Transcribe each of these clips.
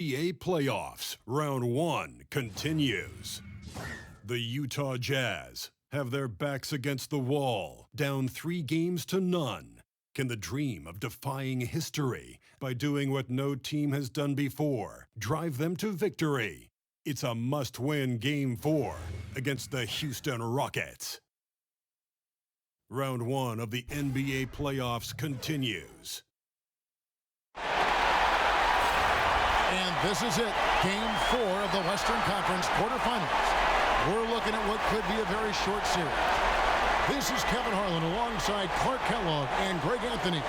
NBA playoffs, round one continues. The Utah Jazz have their backs against the wall, down 3-0. Can the dream of defying history by doing what no team has done before drive them to victory? It's a must-win Game 4 against the Houston Rockets. Round one of the NBA playoffs continues. And this is it, Game 4 of the Western Conference quarterfinals. We're looking at what could be a very short series. This is Kevin Harlan alongside Clark Kellogg and Greg Anthony.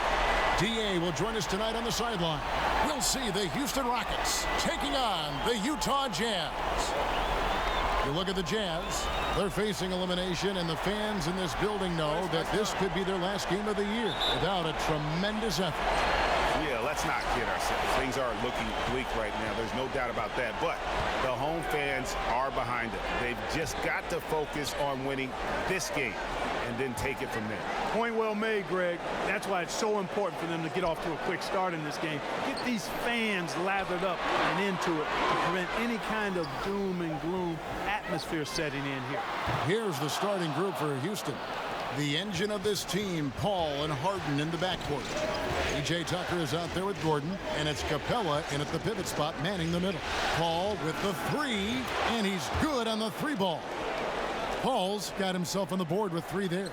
D.A. will join us tonight on the sideline. We'll see the Houston Rockets taking on the Utah Jazz. You look at the Jazz, they're facing elimination, and the fans in this building know that this could be their last game of the year without a tremendous effort. Yeah, let's not kid ourselves. Things are looking bleak right now. There's no doubt about that. But the home fans are behind them. They've just got to focus on winning this game and then take it from there. Point well made, Greg. That's why it's so important for them to get off to a quick start in this game. Get these fans lathered up and into it to prevent any kind of doom and gloom atmosphere setting in here. Here's the starting group for Houston. The engine of this team, Paul and Harden in the backcourt. P.J. Tucker is out there with Gordon, and it's Capella in at the pivot spot, manning the middle. Paul with the three, and he's good on the three ball. Paul's got himself on the board with three there.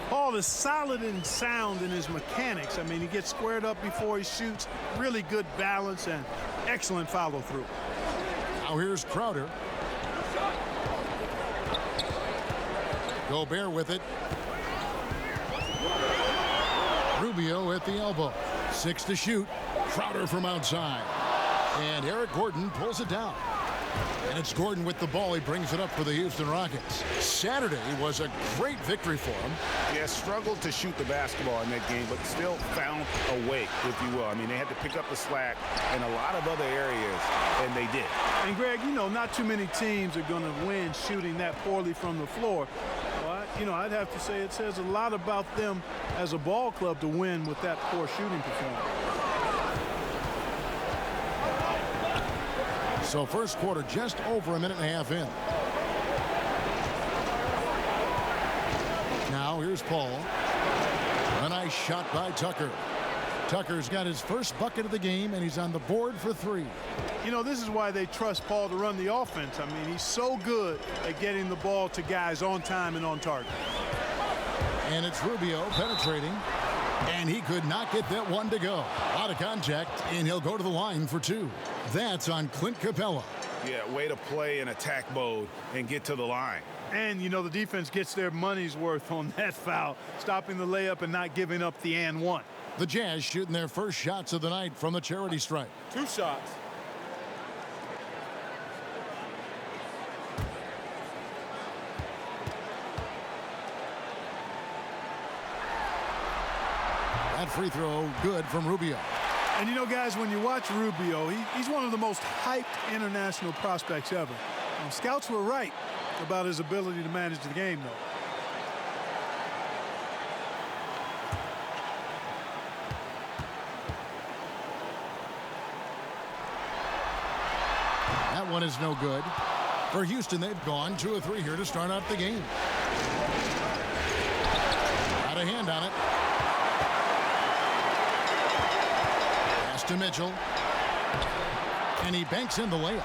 Paul is solid and sound in his mechanics. I mean, he gets squared up before he shoots. Really good balance and excellent follow through. Now here's Crowder. Gobert with it. Rubio at the elbow. 6 to shoot. Crowder from outside. And Eric Gordon pulls it down. And it's Gordon with the ball. He brings it up for the Houston Rockets. Saturday was a great victory for him. Yeah, struggled to shoot the basketball in that game, but still found a way, if you will. I mean, they had to pick up the slack in a lot of other areas, and they did. And, Greg, you know, not too many teams are going to win shooting that poorly from the floor. Well, I'd have to say it says a lot about them as a ball club to win with that poor shooting performance. So first quarter just over a minute and a half in. Now here's Paul. A nice shot by Tucker. Tucker's got his first bucket of the game, and he's on the board for three. You know, this is why they trust Paul to run the offense. I mean, he's so good at getting the ball to guys on time and on target. And it's Rubio penetrating, and he could not get that one to go. Out of contact, and he'll go to the line for two. That's on Clint Capella. Yeah, way to play in attack mode and get to the line. And, you know, the defense gets their money's worth on that foul, stopping the layup and not giving up the and one. The Jazz shooting their first shots of the night from the charity stripe. 2 shots. That free throw good from Rubio. And, you know, guys, when you watch Rubio, he's one of the most hyped international prospects ever. Scouts were right about his ability to manage the game, though. That one is no good. For Houston, they've gone 2 of 3 here to start out the game. Got a hand on it. Pass to Mitchell. And he banks in the layup.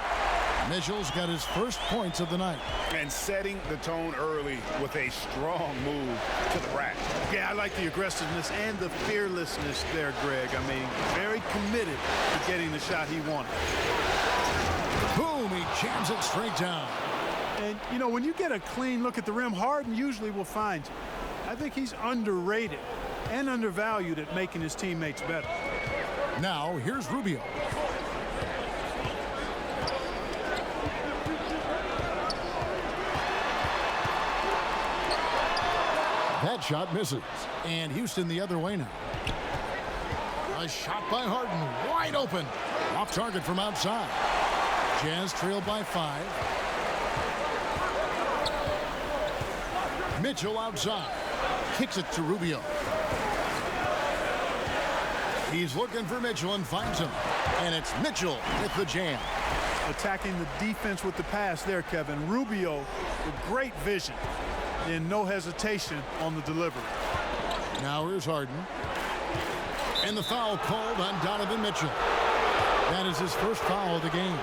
Mitchell's got his first points of the night. And setting the tone early with a strong move to the rack. Yeah, I like the aggressiveness and the fearlessness there, Greg. I mean, very committed to getting the shot he wanted. Boom, he jams it straight down. And, you know, when you get a clean look at the rim, Harden usually will find you. I think he's underrated and undervalued at making his teammates better. Now, here's Rubio. That shot misses. And Houston the other way now. A shot by Harden, wide open. Off target from outside. Jazz trailed by 5. Mitchell outside. Kicks it to Rubio. He's looking for Mitchell and finds him. And it's Mitchell with the jam. Attacking the defense with the pass there, Kevin. Rubio with great vision and no hesitation on the delivery. Now here's Harden. And the foul called on Donovan Mitchell. That is his first foul of the game.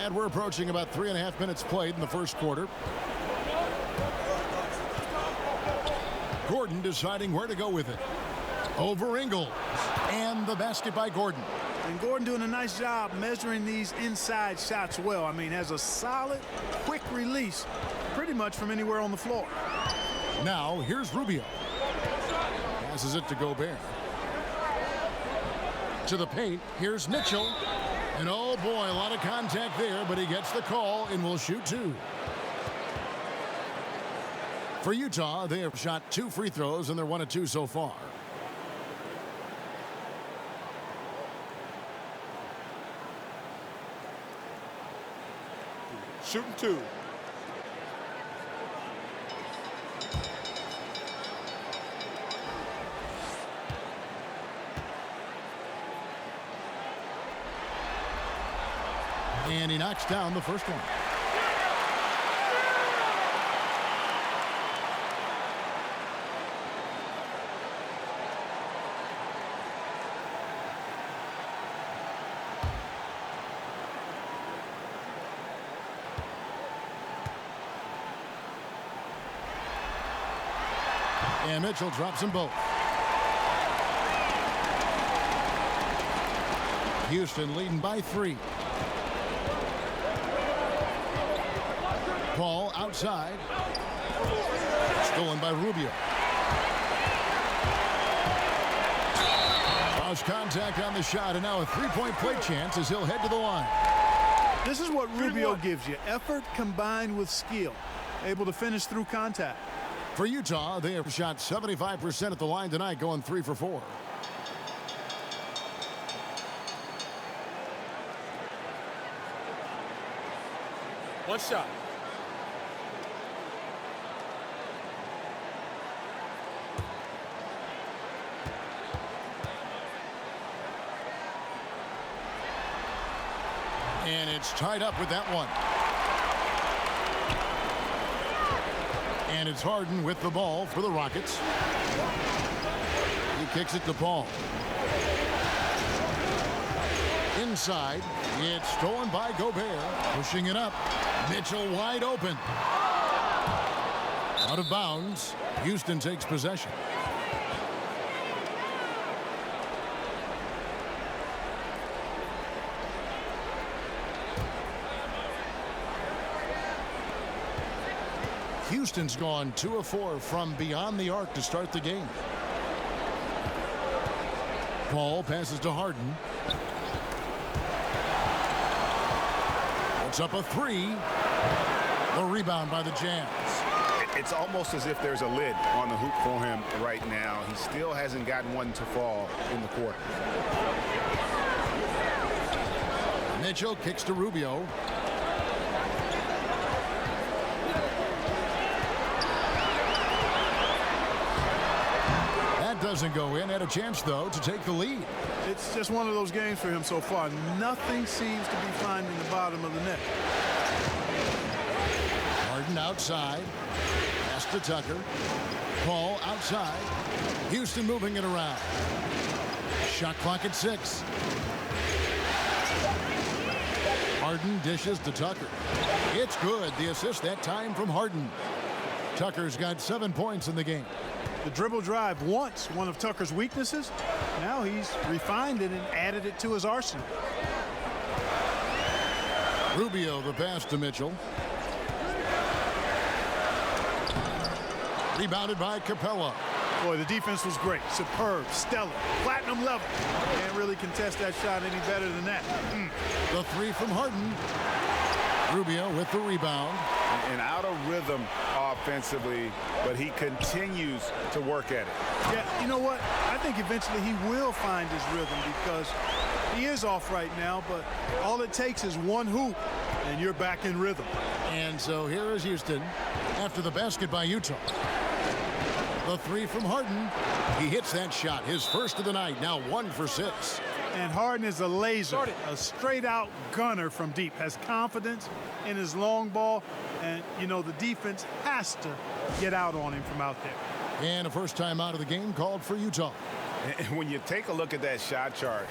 And we're approaching about 3.5 minutes played in the first quarter. Gordon deciding where to go with it. Over Ingles. And the basket by Gordon. And Gordon doing a nice job measuring these inside shots well. I mean, has a solid, quick release pretty much from anywhere on the floor. Now, here's Rubio. Passes it to Gobert. To the paint, here's Mitchell. And oh boy, a lot of contact there, but he gets the call and will shoot two. For Utah, they have shot 2 free throws and they're 1 of 2 so far. Shooting 2. And he knocks down the first one. And Mitchell drops them both. Houston leading by 3. Paul outside. Stolen by Rubio. Lost contact on the shot, and now a 3-point play chance as he'll head to the line. This is what Rubio gives you. Effort combined with skill. Able to finish through contact. For Utah, they have shot 75% at the line tonight, going 3 for 4. One shot. And it's tied up with that one. And it's Harden with the ball for the Rockets. He kicks it to Paul. Inside, it's stolen by Gobert. Pushing it up. Mitchell wide open. Out of bounds. Houston takes possession. Houston's gone 2 of 4 from beyond the arc to start the game. Paul passes to Harden. Puts up a 3. The rebound by the Jazz. It's almost as if there's a lid on the hoop for him right now. He still hasn't gotten one to fall in the quarter. Mitchell kicks to Rubio. Doesn't go in. Had a chance, though, to take the lead. It's just one of those games for him so far. Nothing seems to be finding the bottom of the net. Harden outside. Pass to Tucker. Paul outside. Houston moving it around. Shot clock at 6. Harden dishes to Tucker. It's good. The assist that time from Harden. Tucker's got 7 points in the game. The dribble drive, once one of Tucker's weaknesses. Now he's refined it and added it to his arsenal. Rubio the pass to Mitchell. Rebounded by Capella. Boy, the defense was great. Superb, stellar, platinum level. Can't really contest that shot any better than that. The 3 from Harden. Rubio with the rebound. And out of rhythm offensively, but he continues to work at it. Yeah, you know what? I think eventually he will find his rhythm because he is off right now, but all it takes is one hoop and you're back in rhythm. And so here is Houston after the basket by Utah. The three from Harden. He hits that shot, his first of the night, now 1 for 6. And Harden is a laser, a straight-out gunner from deep, has confidence in his long ball, and, you know, the defense has to get out on him from out there. And a first time out of the game called for Utah. And when you take a look at that shot chart,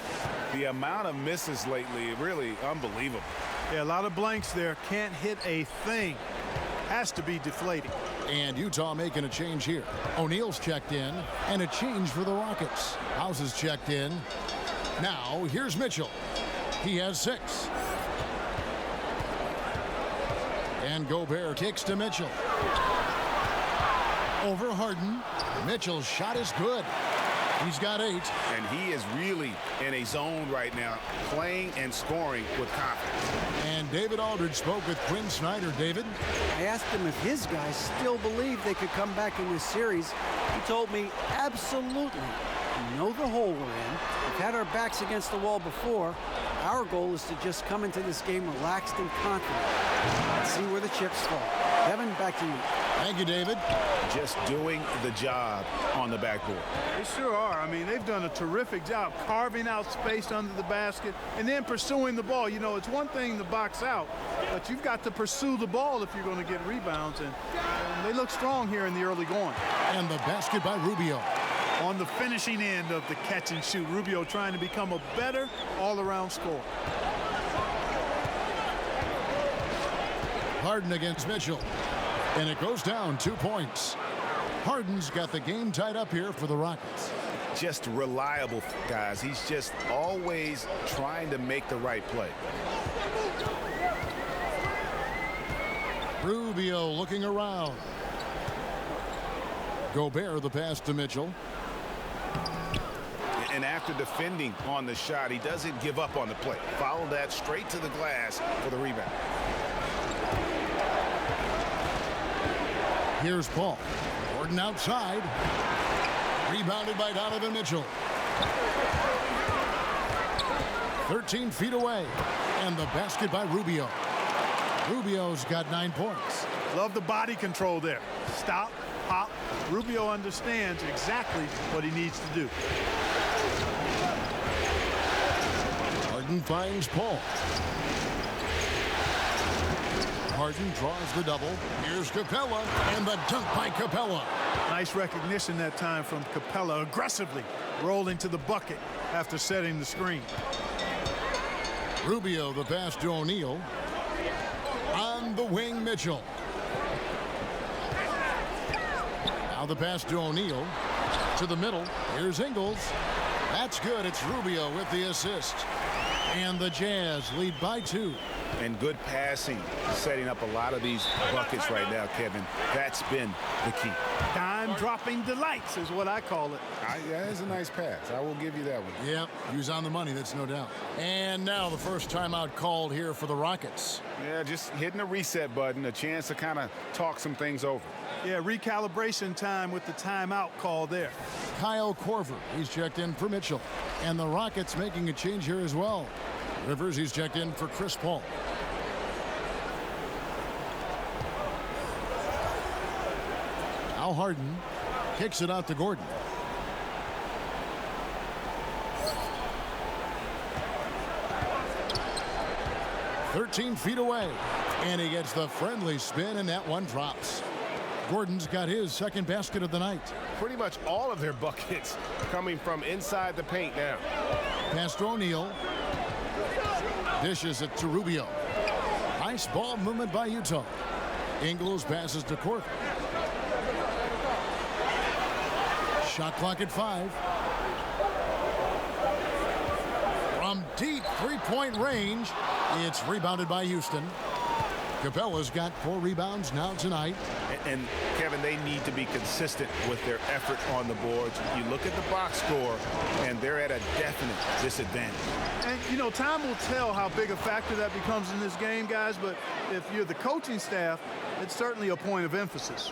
the amount of misses lately, really unbelievable. Yeah, a lot of blanks there. Can't hit a thing. Has to be deflating. And Utah making a change here. O'Neal's checked in, and a change for the Rockets. House is checked in. Now, here's Mitchell. He has 6. And Gobert kicks to Mitchell. Over Harden. Mitchell's shot is good. He's got 8. And he is really in a zone right now, playing and scoring with confidence. And David Aldridge spoke with Quinn Snyder. David? I asked him if his guys still believe they could come back in this series. He told me, absolutely. We know the hole we're in. We've had our backs against the wall before. Our goal is to just come into this game relaxed and confident. Let's see where the chips fall. Kevin, back to you. Thank you, David. Just doing the job on the backboard. They sure are. I mean, they've done a terrific job carving out space under the basket and then pursuing the ball. You know, it's one thing to box out, but you've got to pursue the ball if you're going to get rebounds, and they look strong here in the early going. And the basket by Rubio. On the finishing end of the catch and shoot, Rubio trying to become a better all-around scorer. Harden against Mitchell. And it goes down 2 points. Harden's got the game tied up here for the Rockets. Just reliable, guys. He's just always trying to make the right play. Rubio looking around. Gobert the pass to Mitchell. And after defending on the shot, he doesn't give up on the play. Follow that straight to the glass for the rebound. Here's Paul. Gordon outside. Rebounded by Donovan Mitchell. 13 feet away. And the basket by Rubio. Rubio's got 9 points. Love the body control there. Stop, pop. Rubio understands exactly what he needs to do. Harden finds Paul. Harden draws the double. Here's Capella, and the dunk by Capella. Nice recognition that time from Capella, aggressively rolling to the bucket after setting the screen. Rubio the pass to O'Neal. On the wing, Mitchell. Now the pass to O'Neal. To the middle. Here's Ingles. That's good. It's Rubio with the assist. And the Jazz lead by 2. And good passing, setting up a lot of these buckets right now, Kevin. That's been the key. Dime-dropping delights is what I call it. That is a nice pass. I will give you that one. Yep, he was on the money, that's no doubt. And now the first timeout called here for the Rockets. Yeah, just hitting the reset button, a chance to kind of talk some things over. Yeah, recalibration time with the timeout call there. Kyle Korver, he's checked in for Mitchell. And the Rockets making a change here as well. Rivers, he's checked in for Chris Paul. Now Harden kicks it out to Gordon. "13 feet away, and he gets the friendly spin, and that one drops. Gordon's got his second basket of the night. Pretty much all of their buckets coming from inside the paint now. Pass to O'Neal. Dishes it to Rubio. Nice ball movement by Utah. Ingles passes to Korver. Shot clock at 5. From deep three-point range, it's rebounded by Houston. Capella's got 4 rebounds now tonight. And Kevin, they need to be consistent with their effort on the boards. You look at the box score, and they're at a definite disadvantage. And, you know, time will tell how big a factor that becomes in this game, guys, but if you're the coaching staff, it's certainly a point of emphasis.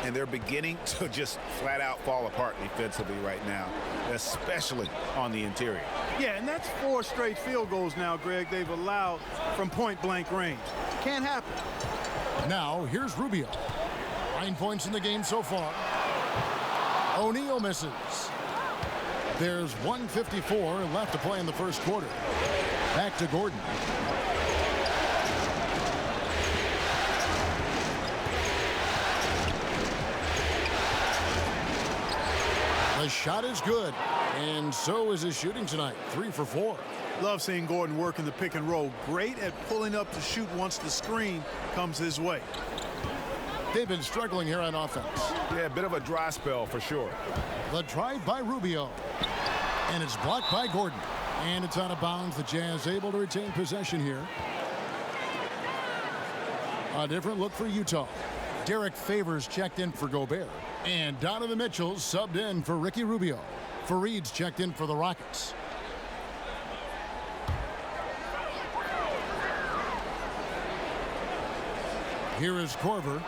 and they're beginning to just flat out fall apart defensively right now, especially on the interior. Yeah, and that's 4 straight field goals now, Greg, they've allowed from point-blank range. Can't happen. Now, here's Rubio. 9 points in the game so far. O'Neal misses. There's 1:54 left to play in the first quarter. Back to Gordon. The shot is good, and so is his shooting tonight. 3 for 4. Love seeing Gordon work in the pick and roll. Great at pulling up to shoot once the screen comes his way. They've been struggling here on offense. Yeah, a bit of a dry spell for sure. The drive by Rubio, and it's blocked by Gordon, and it's out of bounds. The Jazz able to retain possession here. A different look for Utah. Derek Favors checked in for Gobert, and Donovan Mitchell subbed in for Ricky Rubio. Fareed's checked in for the Rockets. Here is Korver.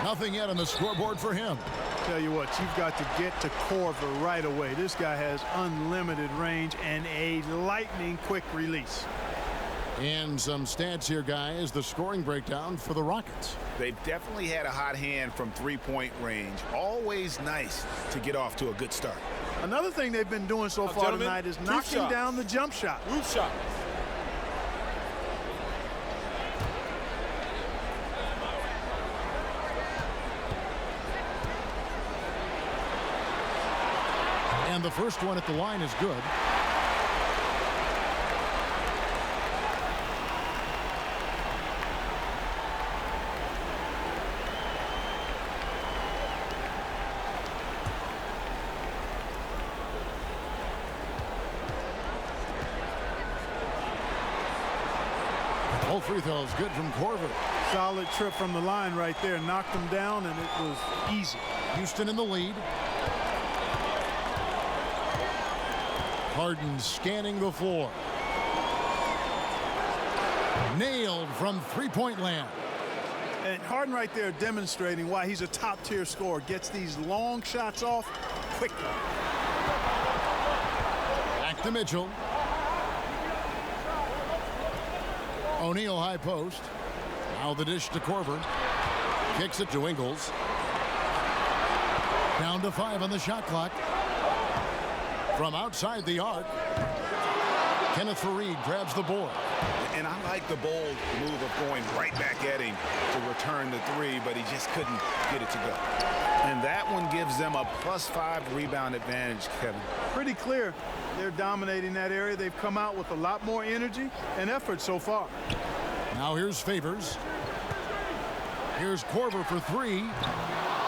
Nothing yet on the scoreboard for him. Tell you what, you've got to get to Korver right away. This guy has unlimited range and a lightning quick release. And some stats here, guys. The scoring breakdown for the Rockets. They've definitely had a hot hand from three-point range. Always nice to get off to a good start. Another thing they've been doing so far tonight is knocking down the jump shot. Roof shot. And the first one at the line is good. All free throws good from Korver. Solid trip from the line right there. Knocked him down, and it was easy. Houston in the lead. Harden scanning the floor. Nailed from three-point land. And Harden right there demonstrating why he's a top-tier scorer. Gets these long shots off quickly. Back to Mitchell. O'Neal high post. Now the dish to Korver. Kicks it to Ingles. Down to 5 on the shot clock. From outside the arc, Kenneth Faried grabs the board. And I like the bold move of going right back at him to return the three, but he just couldn't get it to go. And that one gives them a +5 rebound advantage, Kevin. Pretty clear. They're dominating that area. They've come out with a lot more energy and effort so far. Now here's Favors. Here's Korver for 3.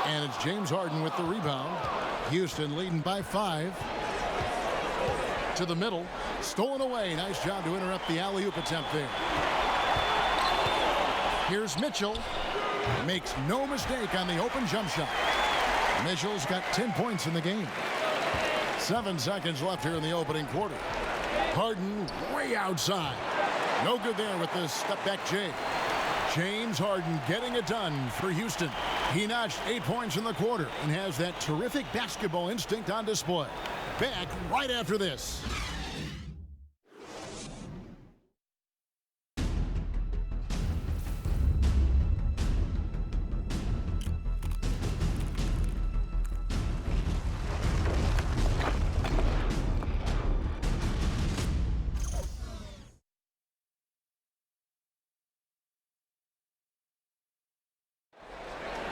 And it's James Harden with the rebound. Houston leading by 5. To the middle. Stolen away. Nice job to interrupt the alley-oop attempt there. Here's Mitchell. Makes no mistake on the open jump shot. Mitchell's got 10 points in the game. 7 seconds left here in the opening quarter. Harden way outside. No good there with this step-back J. James Harden getting it done for Houston. He notched 8 points in the quarter and has that terrific basketball instinct on display. Back right after this.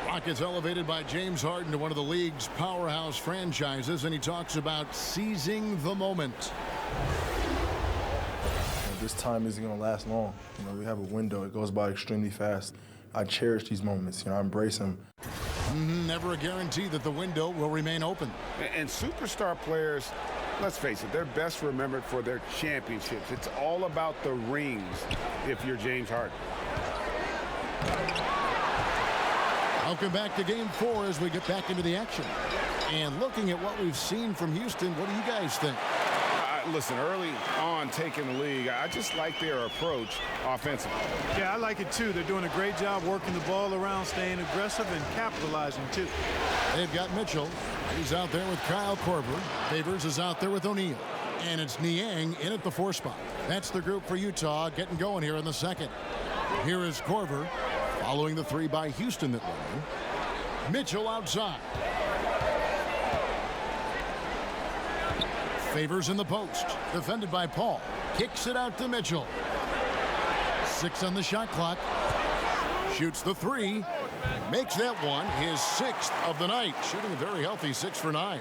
Rockets elevated by James Harden to one of the league's powerhouse franchises, and he talks about seizing the moment. This time isn't going to last long. We have a window. It goes by extremely fast. I cherish these moments. I embrace them. Never a guarantee that the window will remain open. And superstar players, let's face it, they're best remembered for their championships. It's all about the rings if you're James Harden. Welcome back to Game 4 as we get back into the action. And looking at what we've seen from Houston, what do you guys think? Listen, early on taking the lead, I just like their approach offensively. Yeah, I like it too. They're doing a great job working the ball around, staying aggressive, and capitalizing too. They've got Mitchell. He's out there with Kyle Korver. Favors is out there with O'Neal. And it's Niang in at the 4 spot. That's the group for Utah getting going here in the second. Here is Korver following the 3 by Houston that went in. Mitchell outside. Favors in the post. Defended by Paul. Kicks it out to Mitchell. 6 on the shot clock. Shoots the 3. Makes that one his 6th of the night. Shooting a very healthy 6 for 9.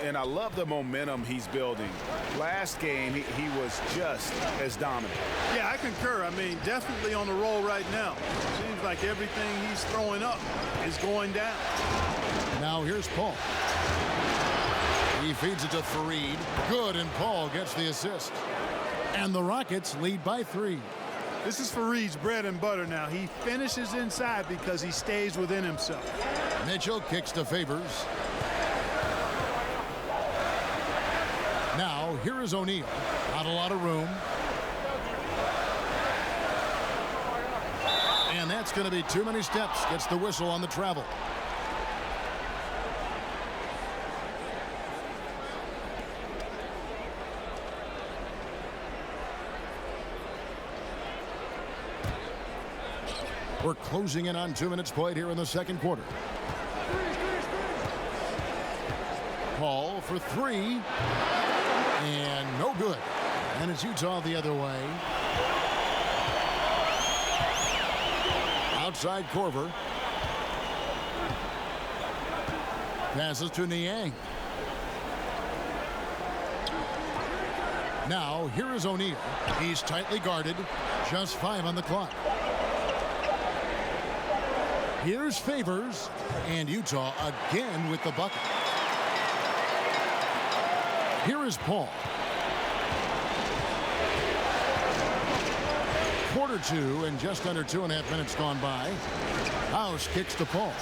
And I love the momentum he's building. Last game, he was just as dominant. Yeah, I concur. I mean, definitely on the roll right now. Seems like everything he's throwing up is going down. Now here's Paul. He feeds it to Fareed. Good, and Paul gets the assist. And the Rockets lead by 3. This is Fareed's bread and butter now. He finishes inside because he stays within himself. Mitchell kicks to Favors. Now, here is O'Neal. Not a lot of room. And that's going to be too many steps. Gets the whistle on the travel. We're closing in on 2 minutes played here in the second quarter. Paul for 3. And no good. And it's Utah the other way. Outside Korver. Passes to Niang. Now here is O'Neal. He's tightly guarded. Just 5 on the clock. Here's Favors. And Utah again with the bucket. Here is Paul. Quarter 2 and just under 2.5 minutes gone by. House kicks to Paul.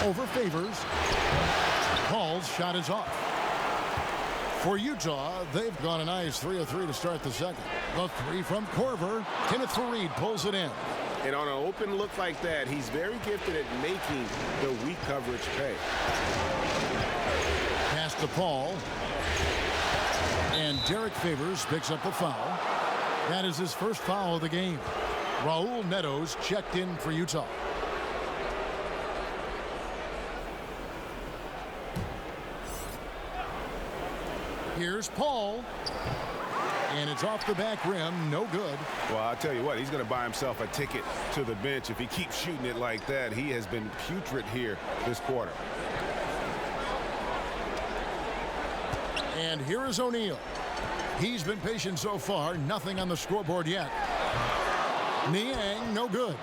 Over Favors. Paul's shot is off. For Utah, they've gone a nice 3 of 3 to start the second. The 3 from Korver. Kenneth Fareed pulls it in. And on an open look like that, he's very gifted at making the weak coverage pay. Pass to Paul. And Derek Favors picks up a foul. That is his first foul of the game. Raul Netos checked in for Utah. Here's Paul. And it's off the back rim. No good. Well, I'll tell you what, he's going to buy himself a ticket to the bench. If he keeps shooting it like that, he has been putrid here this quarter. And here is O'Neal. He's been patient so far. Nothing on the scoreboard yet. Niang, no good.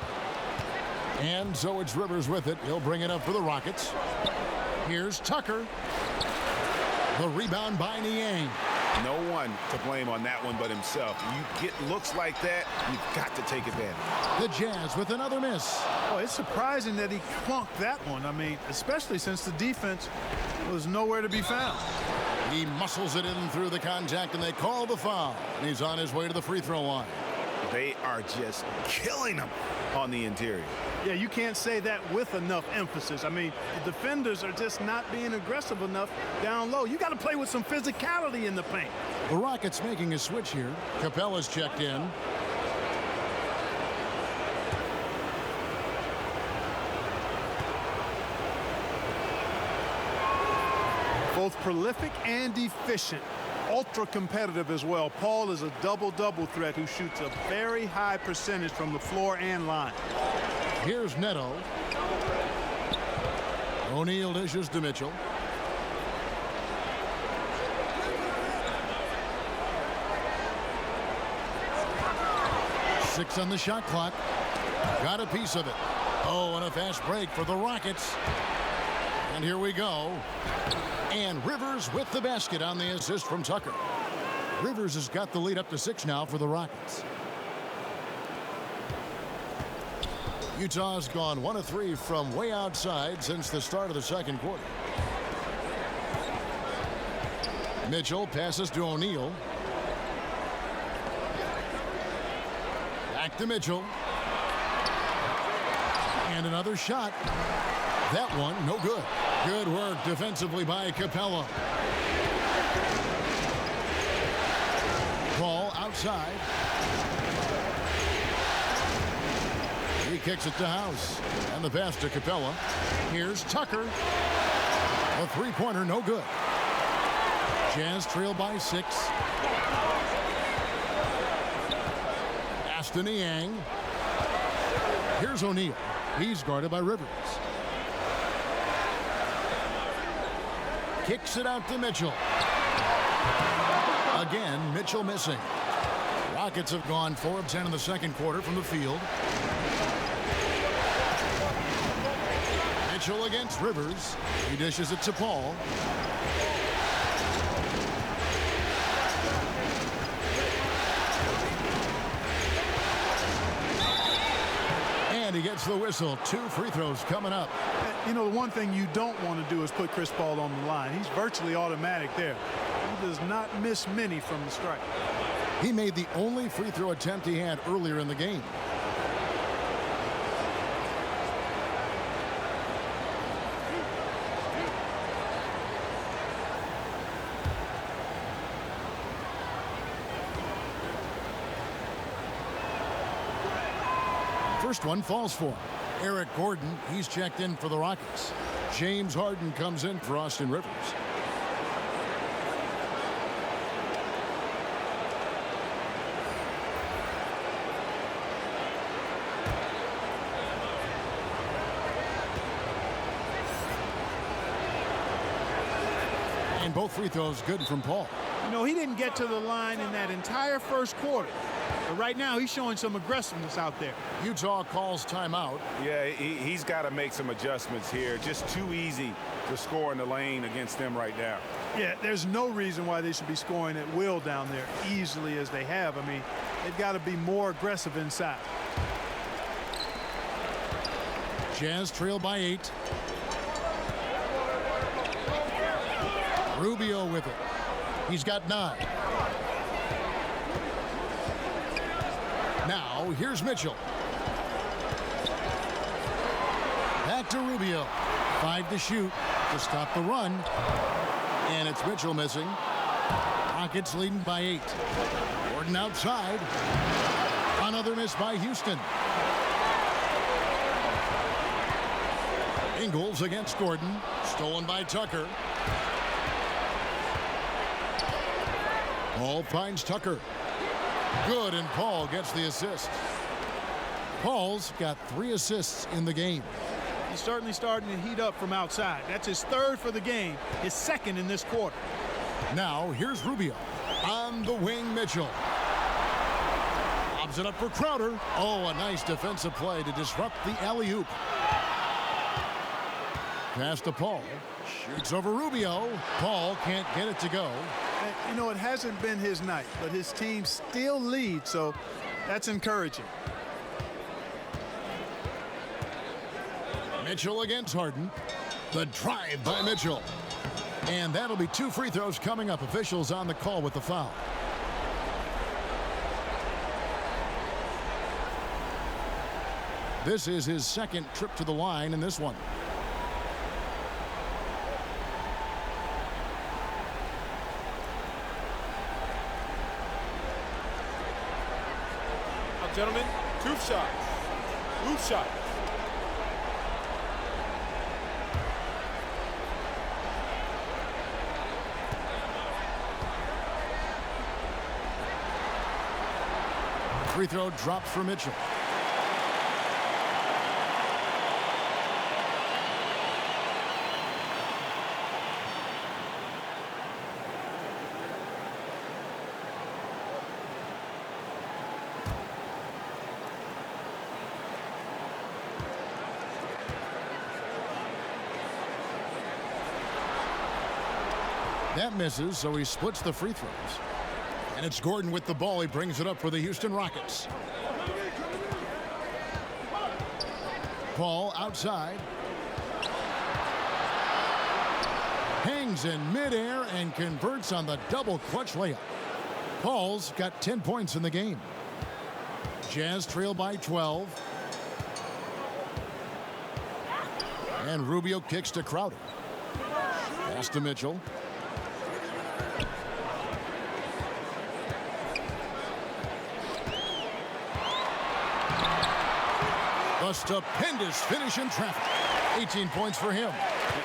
And so it's Rivers with it. He'll bring it up for the Rockets. Here's Tucker. The rebound by Niang. No one to blame on that one but himself. You get looks like that, you've got to take advantage. The Jazz with another miss. Oh, it's surprising that he clunked that one. I mean, especially since the defense was nowhere to be found. He muscles it in through the contact, and they call the foul. And he's on his way to the free throw line. They are just killing him on the interior. Yeah, you can't say that with enough emphasis. I mean, the defenders are just not being aggressive enough down low. You got to play with some physicality in the paint. The Rockets making a switch here. Capella's checked in. Both prolific and efficient. Ultra competitive as well. Paul is a double-double threat who shoots a very high percentage from the floor and line. Here's Neto. O'Neal dishes to Mitchell. Six on the shot clock. Got a piece of it. Oh, and a fast break for the Rockets. And here we go. And Rivers with the basket on the assist from Tucker. Rivers has got the lead up to 6 now for the Rockets. Utah's gone 1 of 3 from way outside since the start of the second quarter. Mitchell passes to O'Neal. Back to Mitchell. And another shot. That one, no good. Good work defensively by Capella. Ball outside. He kicks it to House. And the pass to Capella. Here's Tucker. A three-pointer, no good. Jazz trail by 6. Aston Niang. Here's O'Neal. He's guarded by Rivers. Kicks it out to Mitchell. Again, Mitchell missing. Rockets have gone 4 of 10 in the second quarter from the field. Mitchell against Rivers. He dishes it to Paul. And he gets the whistle. 2 free throws coming up. You know, the one thing you don't want to do is put Chris Paul on the line. He's virtually automatic there. He does not miss many from the stripe. He made the only free throw attempt he had earlier in the game. First one falls for him. Eric Gordon, he's checked in for the Rockets. James Harden comes in for Austin Rivers. And both free throws good from Paul. You know, he didn't get to the line in that entire first quarter. But right now, he's showing some aggressiveness out there. Utah calls timeout. Yeah, he's got to make some adjustments here. Just too easy to score in the lane against them right now. Yeah, there's no reason why they should be scoring at will down there easily as they have. I mean, they've got to be more aggressive inside. Jazz trail by 8. Rubio with it. He's got 9. Now, here's Mitchell. Back to Rubio. 5 to shoot to stop the run. And it's Mitchell missing. Rockets leading by 8. Gordon outside. Another miss by Houston. Ingles against Gordon. Stolen by Tucker. Paul finds Tucker. Good, and Paul gets the assist. Paul's got 3 assists in the game. He's certainly starting to heat up from outside. That's his 3rd for the game, his 2nd in this quarter. Now, here's Rubio. On the wing, Mitchell. Lobs it up for Crowder. Oh, a nice defensive play to disrupt the alley-oop. Pass to Paul. Shoots over Rubio. Paul can't get it to go. You know, it hasn't been his night, but his team still leads, so that's encouraging. Mitchell against Harden. The drive by Mitchell. And that'll be 2 free throws coming up. Officials on the call with the foul. This is his 2nd trip to the line in this one. Gentlemen, 2 shots. 2 shots. Free throw dropped for Mitchell. That misses, so he splits the free throws. And it's Gordon with the ball. He brings it up for the Houston Rockets. Paul outside. Hangs in midair and converts on the double clutch layup. Paul's got 10 points in the game. Jazz trail by 12. And Rubio kicks to Crowder. Pass to Mitchell. A stupendous finish in traffic. 18 points for him.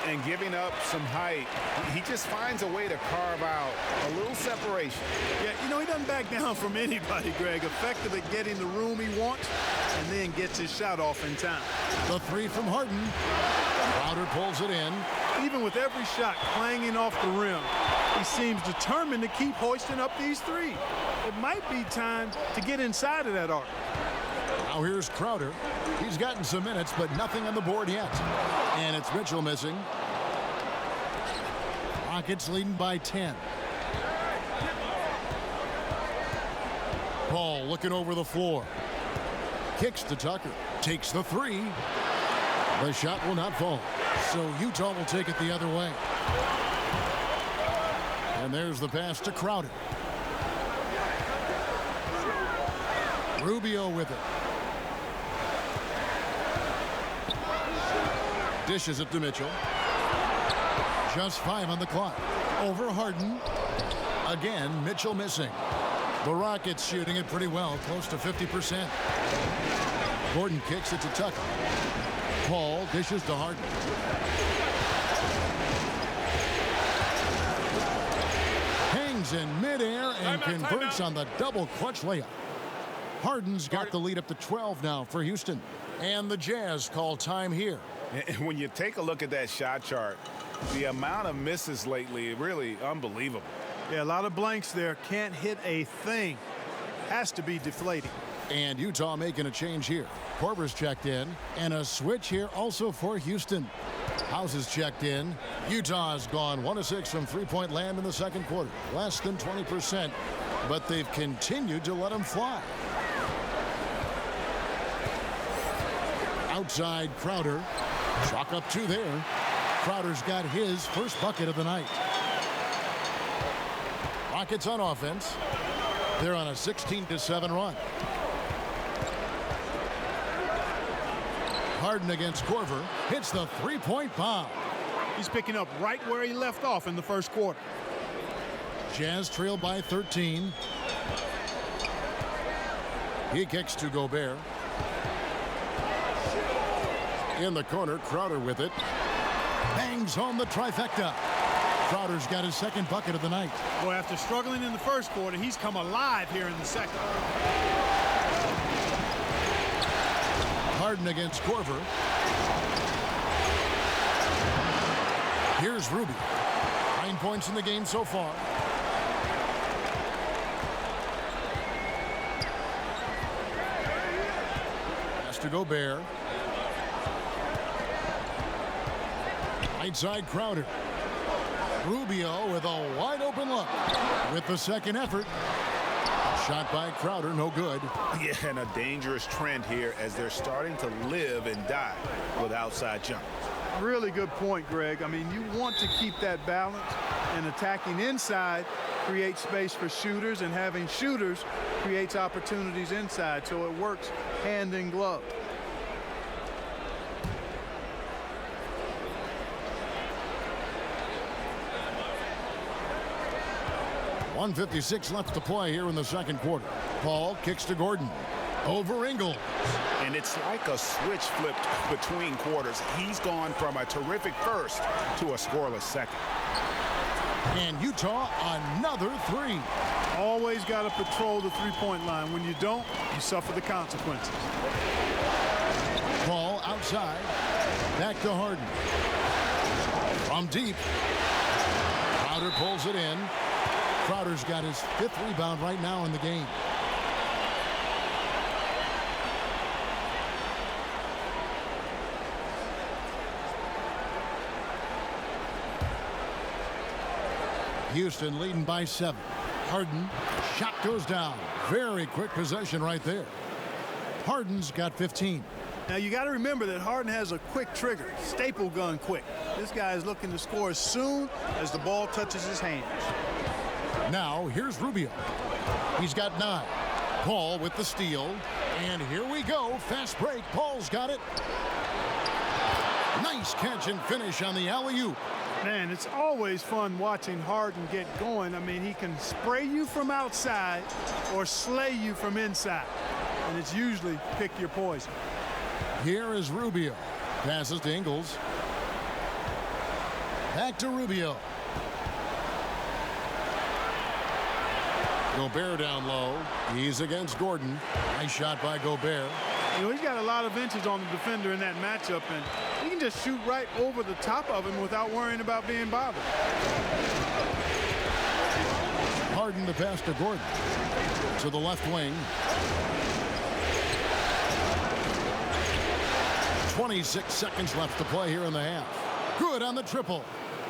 And giving up some height, he just finds a way to carve out a little separation. Yeah, you know, he doesn't back down from anybody, Greg. Effective at getting the room he wants and then gets his shot off in time. The three from Harden. Crowder pulls it in. Even with every shot clanging off the rim, he seems determined to keep hoisting up these three. It might be time to get inside of that arc. Now here's Crowder. He's gotten some minutes, but nothing on the board yet. And it's Mitchell missing. Rockets leading by 10. Paul looking over the floor. Kicks to Tucker. Takes the three. The shot will not fall. So Utah will take it the other way. And there's the pass to Crowder. Rubio with it. Dishes it to Mitchell. Just 5 on the clock. Over Harden. Again, Mitchell missing. The Rockets shooting it pretty well, close to 50%. Gordon kicks it to Tucker. Paul dishes to Harden. Hangs in midair and converts on the double clutch layup. Harden's got the lead up to 12 now for Houston. And the Jazz call time here. And when you take a look at that shot chart, the amount of misses lately, really unbelievable. Yeah, a lot of blanks there. Can't hit a thing. Has to be deflating. And Utah making a change here. Korver's checked in. And a switch here also for Houston. House is checked in. Utah has gone 1 of 6 from three-point land in the second quarter. Less than 20%. But they've continued to let them fly. Outside Crowder. Chalk up 2 there. Crowder's got his first bucket of the night. Rockets on offense. They're on a 16-7 run. Harden against Korver. Hits the three-point bomb. He's picking up right where he left off in the first quarter. Jazz trail by 13. He kicks to Gobert. In the corner, Crowder with it. Bangs home the trifecta. Crowder's got his second bucket of the night. Boy, after struggling in the first quarter, he's come alive here in the second. Harden against Korver. Here's Rubio. 9 points in the game so far. Pass to Gobert. Right side Crowder. Rubio with a wide open look. With the second effort. Shot by Crowder, no good. Yeah, and a dangerous trend here as they're starting to live and die with outside jumpers. Really good point, Greg. I mean, you want to keep that balance, and attacking inside creates space for shooters, and having shooters creates opportunities inside, so it works hand in glove. .156 left to play here in the second quarter. Paul kicks to Gordon. Over Ingles. And it's like a switch flipped between quarters. He's gone from a terrific first to a scoreless second. And Utah, another three. Always got to patrol the three-point line. When you don't, you suffer the consequences. Paul outside. Back to Harden. From deep. Crowder pulls it in. Crowder's got his 5th rebound right now in the game. Houston leading by 7. Harden, shot goes down. Very quick possession right there. Harden's got 15. Now, you got to remember that Harden has a quick trigger, staple gun quick. This guy is looking to score as soon as the ball touches his hands. Now, here's Rubio. He's got 9. Paul with the steal. And here we go. Fast break. Paul's got it. Nice catch and finish on the alley-oop. Man, it's always fun watching Harden get going. I mean, he can spray you from outside or slay you from inside. And it's usually pick your poison. Here is Rubio. Passes to Ingles. Back to Rubio. Gobert down low. He's against Gordon. Nice shot by Gobert. You know, he's got a lot of inches on the defender in that matchup, and he can just shoot right over the top of him without worrying about being bothered. Harden to pass to Gordon. To the left wing. 26 seconds left to play here in the half. Good on the triple.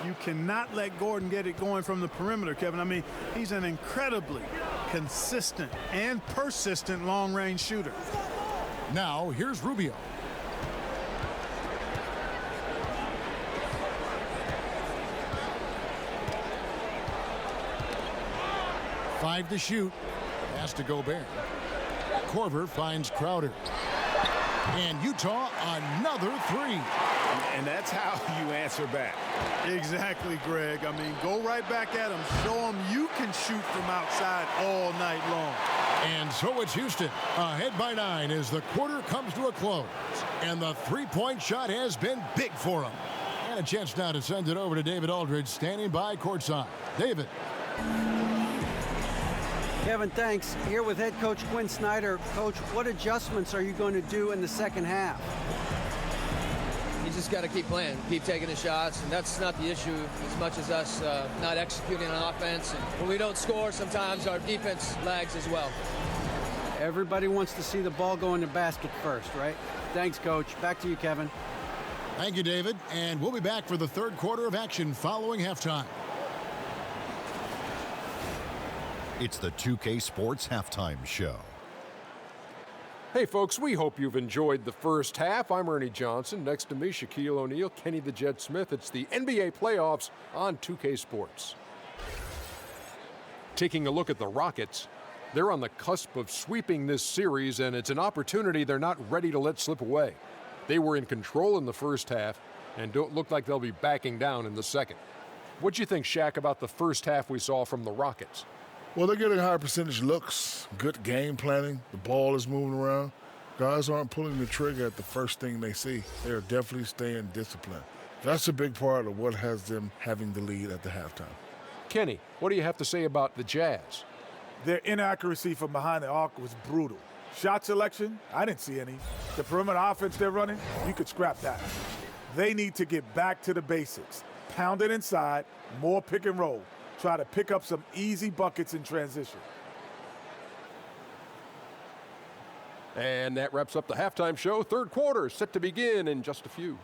You cannot let Gordon get it going from the perimeter, Kevin. I mean, he's an incredibly consistent and persistent long-range shooter. Now, here's Rubio. Five to shoot. Pass to Gobert. Korver finds Crowder. And Utah, another 3. And that's how you answer back. Exactly, Greg. I mean, go right back at him. Show him you can shoot from outside all night long. And so it's Houston, ahead by 9 as the quarter comes to a close. And the three-point shot has been big for him. And a chance now to send it over to David Aldridge, standing by courtside. David. Kevin, thanks. Here with head coach Quinn Snyder. Coach, what adjustments are you going to do in the second half? You just got to keep playing, keep taking the shots, and that's not the issue as much as us not executing on offense. And when we don't score, sometimes our defense lags as well. Everybody wants to see the ball go in the basket first, right? Thanks, Coach. Back to you, Kevin. Thank you, David. And we'll be back for the third quarter of action following halftime. It's the 2K Sports Halftime Show. Hey, folks, we hope you've enjoyed the first half. I'm Ernie Johnson. Next to me, Shaquille O'Neal, Kenny the Jet Smith. It's the NBA playoffs on 2K Sports. Taking a look at the Rockets, they're on the cusp of sweeping this series, and it's an opportunity they're not ready to let slip away. They were in control in the first half and don't look like they'll be backing down in the second. What'd you think, Shaq, about the first half we saw from the Rockets? Well, they're getting high percentage looks, good game planning. The ball is moving around. Guys aren't pulling the trigger at the first thing they see. They're definitely staying disciplined. That's a big part of what has them having the lead at the halftime. Kenny, what do you have to say about the Jazz? Their inaccuracy from behind the arc was brutal. Shot selection, I didn't see any. The perimeter offense they're running, you could scrap that. They need to get back to the basics. Pound it inside, more pick and roll. Try to pick up some easy buckets in transition. And that wraps up the halftime show. Third quarter set to begin in just a few.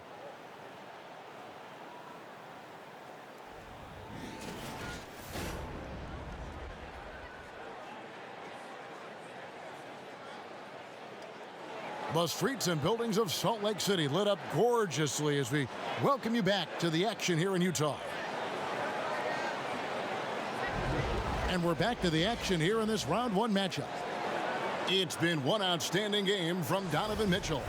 The streets and buildings of Salt Lake City lit up gorgeously as we welcome you back to the action here in Utah. And we're back to the action here in this round one matchup. It's been one outstanding game from Donovan Mitchell.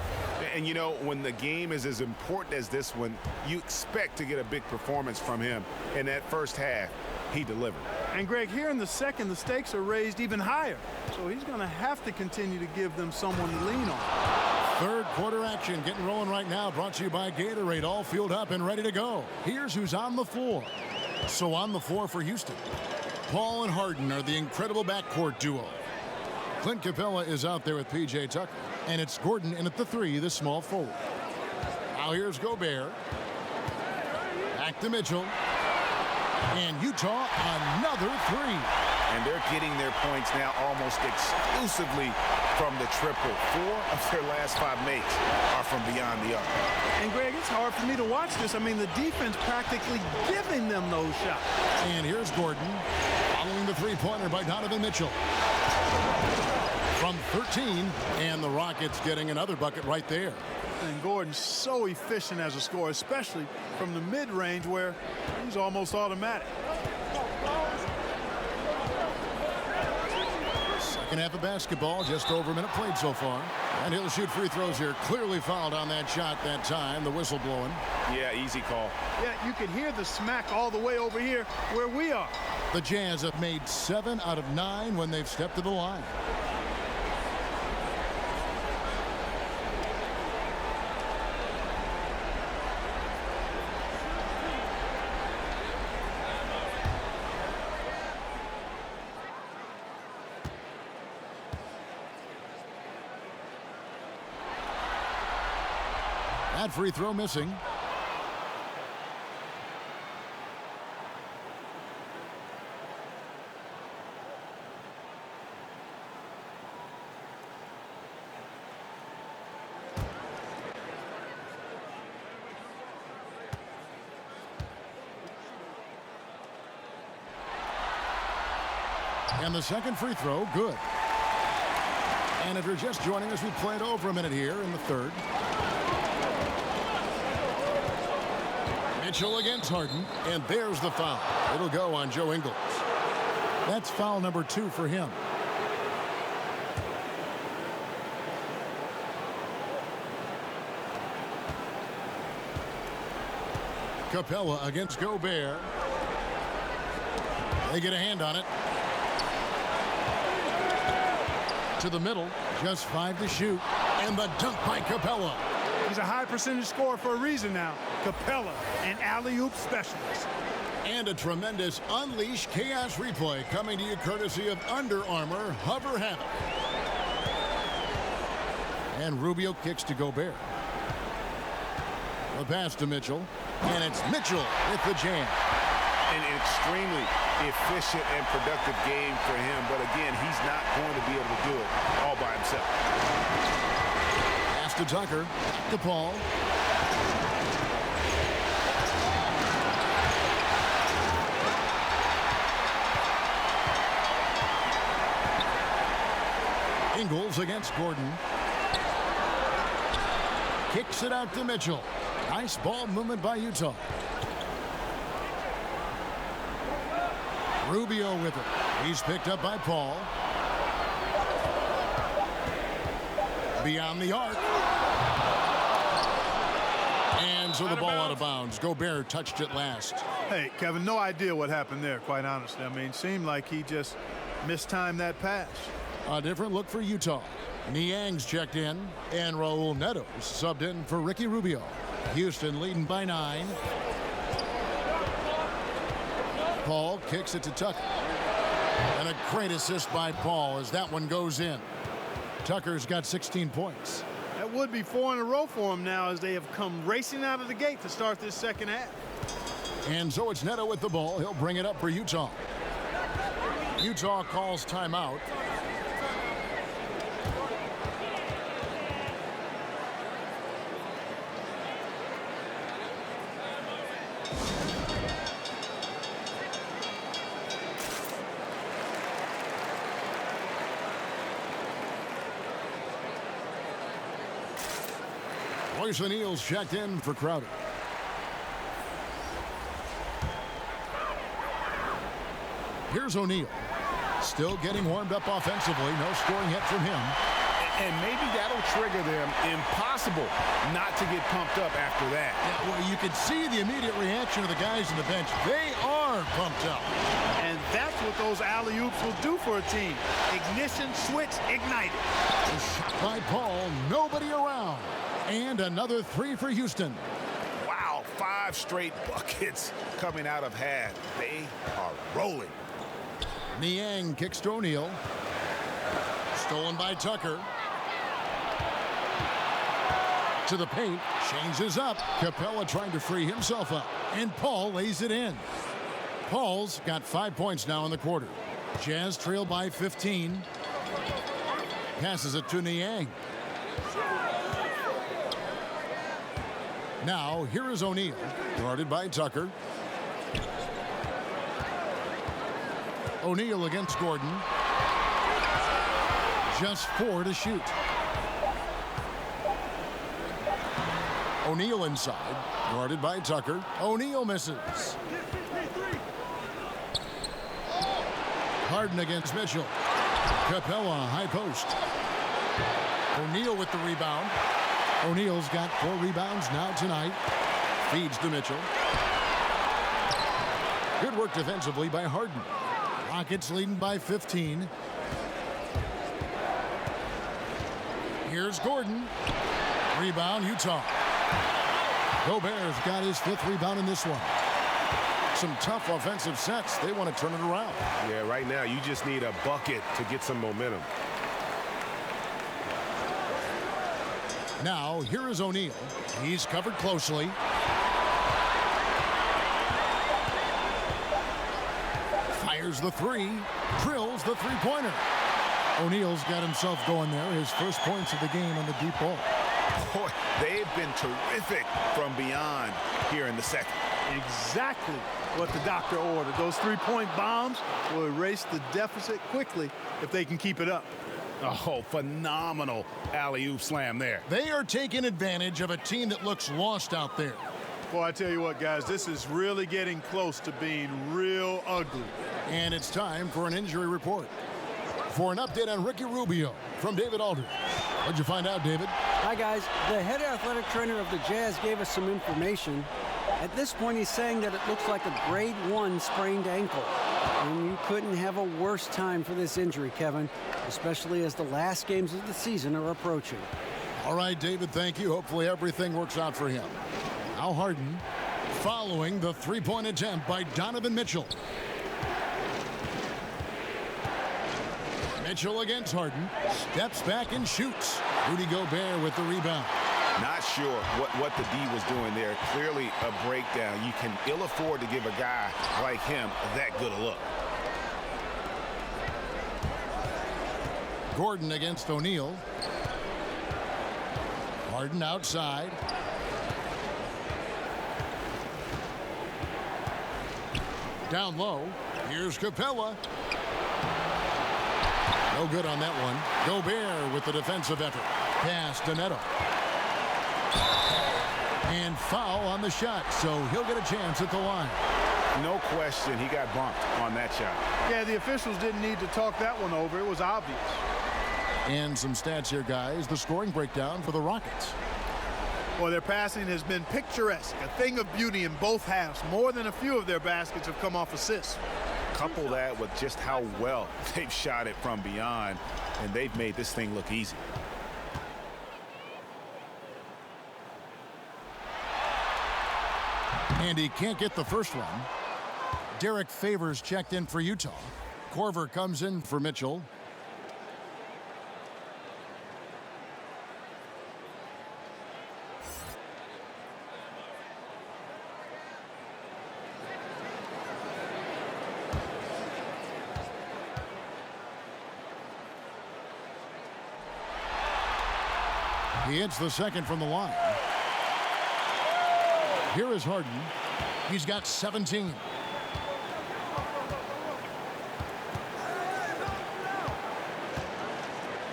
And you know, when the game is as important as this one, you expect to get a big performance from him. In that first half, he delivered. And Greg, here in the second, the stakes are raised even higher. So he's going to have to continue to give them someone to lean on. Third quarter action getting rolling right now, brought to you by Gatorade, all fueled up and ready to go. Here's who's on the floor. So on the floor for Houston, Paul and Harden are the incredible backcourt duo. Clint Capella is out there with P.J. Tucker, and it's Gordon in at the 3, the small forward. Now here's Gobert. Back to Mitchell. And Utah, another 3. And they're getting their points now almost exclusively from the triple. 4 of their last 5 makes are from beyond the arc. And Greg, it's hard for me to watch this. I mean, the defense practically giving them those shots. And here's Gordon, following the three-pointer by Donovan Mitchell. from 13, and the Rockets getting another bucket right there. And Gordon's so efficient as a scorer, especially from the mid-range where he's almost automatic. Second half of basketball, just over a minute played so far. And he'll shoot free throws here. Clearly fouled on that shot that time. The whistle blowing. Yeah, easy call. Yeah, you can hear the smack all the way over here where we are. The Jazz have made 7 out of 9 when they've stepped to the line. That free throw missing. And the second free throw, good. And if you're just joining us, we played over a minute here in the third. Mitchell against Harden, and there's the foul. It'll go on Joe Ingles. That's foul number 2 for him. Capella against Gobert. They get a hand on it. To the middle, just 5 to shoot, and the dunk by Capella. He's a high percentage scorer for a reason now. Capella, an alley-oop specialist. And a tremendous Unleash Chaos replay coming to you courtesy of Under Armour Hover Havoc. And Rubio kicks to Gobert. The pass to Mitchell, and it's Mitchell with the jam. An extremely efficient and productive game for him, but again, he's not going to be able to do it all by himself. Pass to Tucker, to Paul. Ingles against Gordon. Kicks it out to Mitchell. Nice ball movement by Utah. Rubio with it. He's picked up by Paul. Beyond the arc. And so the ball out of bounds. Gobert touched it last. Hey, Kevin, no idea what happened there, quite honestly. I mean, seemed like he just mistimed that pass. A different look for Utah. Niang's checked in, and Raul Neto subbed in for Ricky Rubio. Houston leading by 9. Paul kicks it to Tucker. And a great assist by Paul as that one goes in. Tucker's got 16 points. That would be 4 in a row for him now as they have come racing out of the gate to start this second half. And so it's Neto with the ball. He'll bring it up for Utah. Utah calls timeout. Royce O'Neal's checked in for Crowder. Here's O'Neal. Still getting warmed up offensively. No scoring hit from him. And maybe that'll trigger them. Impossible not to get pumped up after that. Yeah, well, you can see the immediate reaction of the guys on the bench. They are pumped up. And that's what those alley-oops will do for a team. Ignition, switch, ignited. By Paul, nobody around. And another 3 for Houston. Wow, 5 straight buckets coming out of half. They are rolling. Niang kicks to O'Neal. Stolen by Tucker. To the paint. Changes up. Capella trying to free himself up. And Paul lays it in. Paul's got 5 points now in the quarter. Jazz trail by 15. Passes it to Niang. Now, here is O'Neal, guarded by Tucker. O'Neal against Gordon. Just 4 to shoot. O'Neal inside, guarded by Tucker. O'Neal misses. Harden against Mitchell. Capella, high post. O'Neal with the rebound. O'Neal's got 4 rebounds now tonight. Feeds to Mitchell. Good work defensively by Harden. Rockets leading by 15. Here's Gordon. Rebound, Utah. Gobert's got his 5th rebound in this one. Some tough offensive sets. They want to turn it around. Yeah, right now you just need a bucket to get some momentum. Now, here is O'Neal. He's covered closely. Fires the 3. Drills the 3-pointer. O'Neal's got himself going there. His first points of the game on the deep ball. Boy, they've been terrific from beyond here in the second. Exactly what the doctor ordered. Those 3-point bombs will erase the deficit quickly if they can keep it up. Oh, phenomenal alley-oop slam there. They are taking advantage of a team that looks lost out there. Boy, I tell you what, guys, this is really getting close to being real ugly. And it's time for an injury report. For an update on Ricky Rubio from David Aldridge. What'd you find out, David? Hi, guys. The head athletic trainer of the Jazz gave us some information. At this point, he's saying that it looks like a grade 1 sprained ankle. And you couldn't have a worse time for this injury, Kevin, especially as the last games of the season are approaching. All right, David, thank you. Hopefully everything works out for him. Now Harden following the 3-point attempt by Donovan Mitchell. Mitchell against Harden. Steps back and shoots. Rudy Gobert with the rebound. Not sure what the D was doing there. Clearly a breakdown. You can ill afford to give a guy like him that good a look. Gordon against O'Neal. Harden outside. Down low. Here's Capella. No good on that one. Gobert with the defensive effort. Pass to Neto. And foul on the shot, so he'll get a chance at the line. No question, he got bumped on that shot. Yeah, the officials didn't need to talk that one over. It was obvious. And some stats here, guys. The scoring breakdown for the Rockets. Well, their passing has been picturesque, a thing of beauty in both halves. More than a few of their baskets have come off assists. Couple that with just how well they've shot it from beyond, and they've made this thing look easy. And he can't get the first one. Derek Favors checked in for Utah. Korver comes in for Mitchell. He hits the second from the line. Here is Harden. He's got 17.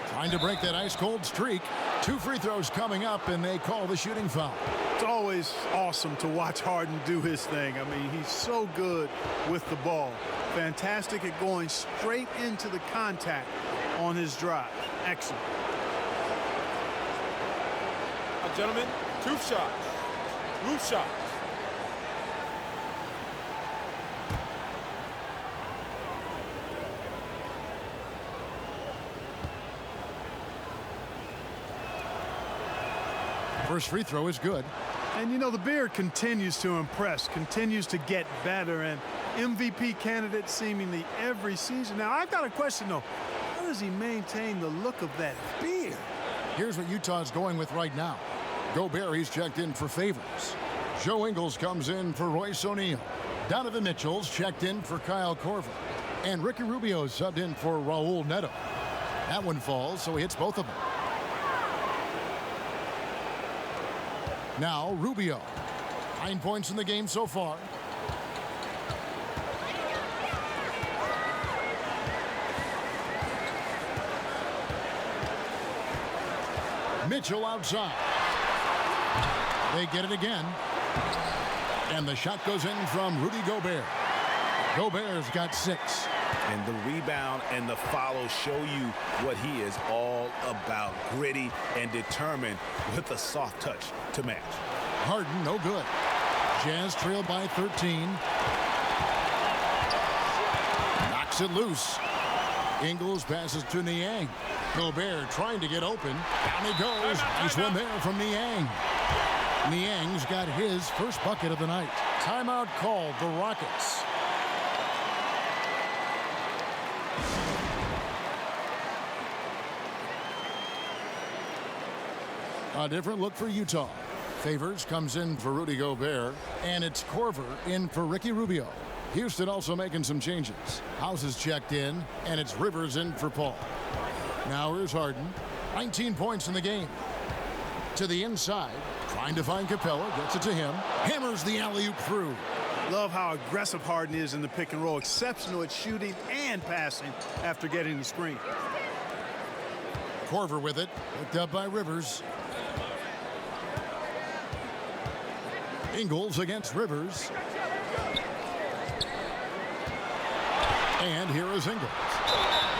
Trying to break that ice-cold streak. 2 free throws coming up, and they call the shooting foul. It's always awesome to watch Harden do his thing. I mean, he's so good with the ball. Fantastic at going straight into the contact on his drive. Excellent. Gentlemen, 2 shots. Roof shots. First free throw is good. And you know, the beard continues to impress, continues to get better, and MVP candidate seemingly every season. Now, I've got a question, though. How does he maintain the look of that beard? Here's what Utah's going with right now. Gobert, he's checked in for Favors. Joe Ingles comes in for Royce O'Neal. Donovan Mitchell's checked in for Kyle Korver. And Ricky Rubio subbed in for Raul Neto. That one falls, so he hits both of them. Now, Rubio. 9 points in the game so far. Mitchell outside. They get it again. And the shot goes in from Rudy Gobert. Gobert's got 6. And the rebound and the follow show you what he is all about. Gritty and determined with a soft touch to match. Harden, no good. Jazz trail by 13. Knocks it loose. Ingles passes to Niang. Gobert trying to get open. Down he goes. Nice one there from Niang. Niang's got his first bucket of the night. Timeout called the Rockets. A different look for Utah. Favors comes in for Rudy Gobert, and it's Korver in for Ricky Rubio. Houston also making some changes. House is checked in, and it's Rivers in for Paul. Now here's Harden. 19 points in the game. To the inside, trying to find Capella, gets it to him. Hammers the alley-oop through. Love how aggressive Harden is in the pick and roll. Exceptional at shooting and passing after getting the screen. Korver with it, picked up by Rivers. Ingles against Rivers. And here is Ingles.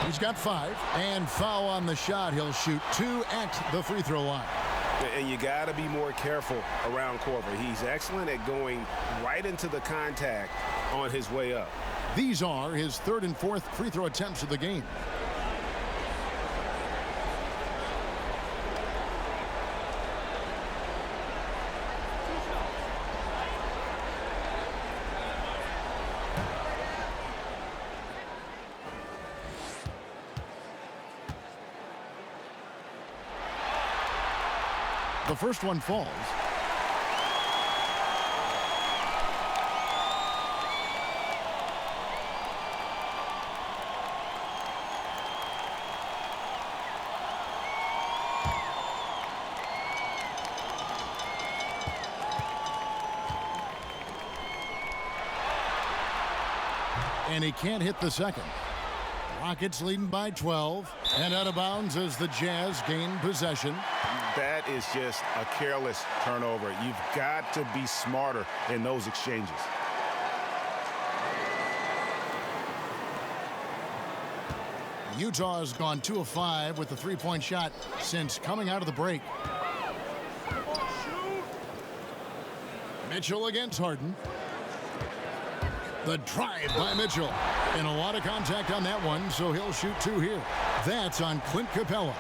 He's got 5. And foul on the shot. He'll shoot 2 at the free throw line. And you got to be more careful around Korver. He's excellent at going right into the contact on his way up. These are his 3rd and 4th free throw attempts of the game. The first one falls. And he can't hit the second. Rockets leading by 12. And out of bounds as the Jazz gain possession. That is just a careless turnover. You've got to be smarter in those exchanges. Utah has gone 2 of 5 with the 3-point shot since coming out of the break. Mitchell against Harden. The drive by Mitchell. And a lot of contact on that one, so he'll shoot 2 here. That's on Clint Capella.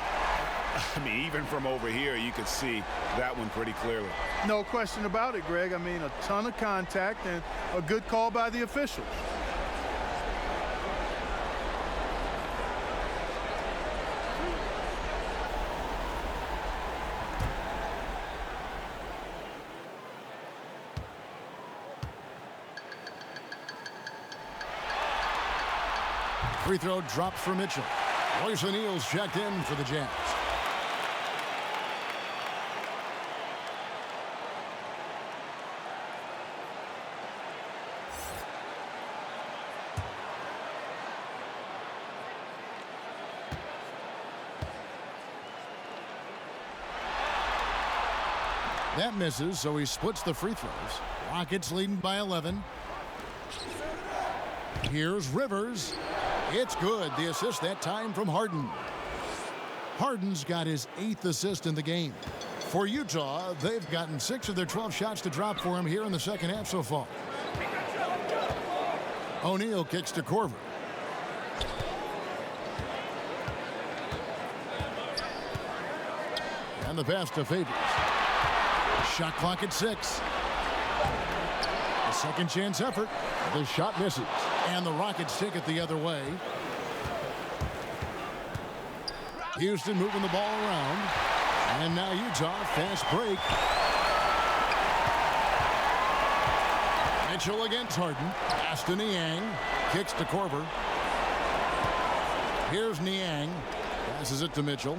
I mean, even from over here, you could see that one pretty clearly. No question about it, Greg. I mean, a ton of contact and a good call by the officials. Free throw dropped for Mitchell. Royce O'Neal's checked in for the Jazz. That misses, so he splits the free throws. Rockets leading by 11. Here's Rivers. It's good. The assist that time from Harden. Harden's got his 8th assist in the game. For Utah, they've gotten 6 of their 12 shots to drop for him here in the second half so far. O'Neal kicks to Korver. And the pass to Favors. Shot clock at 6. A second chance effort. The shot misses. And the Rockets take it the other way. Houston moving the ball around. And now Utah, fast break. Mitchell against Harden. Pass to Niang. Kicks to Korver. Here's Niang. Passes it to Mitchell.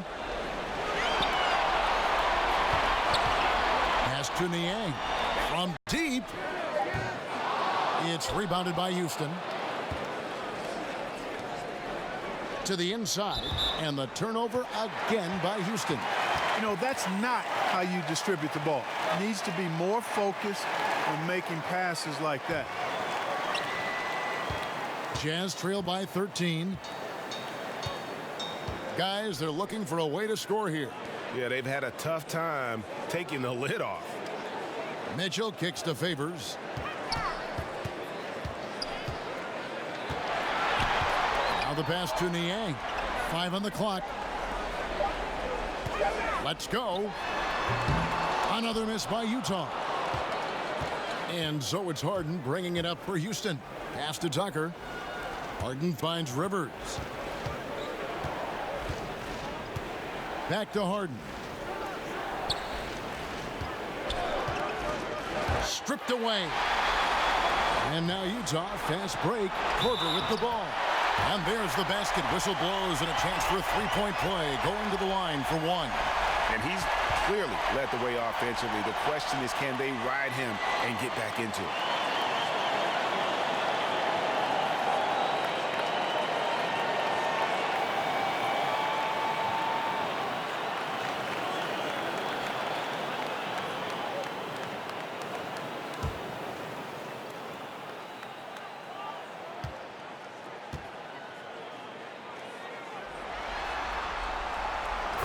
Pass to Niang. From deep. It's rebounded by Houston. To the inside, and the turnover again by Houston. You know, that's not how you distribute the ball. It needs to be more focused when making passes like that. Jazz trail by 13. Guys, they're looking for a way to score here. Yeah, they've had a tough time taking the lid off. Mitchell kicks to Favors. Now the pass to Niang. 5 on the clock. Let's go. Another miss by Utah. And so it's Harden bringing it up for Houston. Pass to Tucker. Harden finds Rivers. Back to Harden. Stripped away. And now Utah, fast break. Korver with the ball. And there's the basket. Whistle blows and a chance for a three-point play. Going to the line for one. And he's clearly led the way offensively. The question is, can they ride him and get back into it?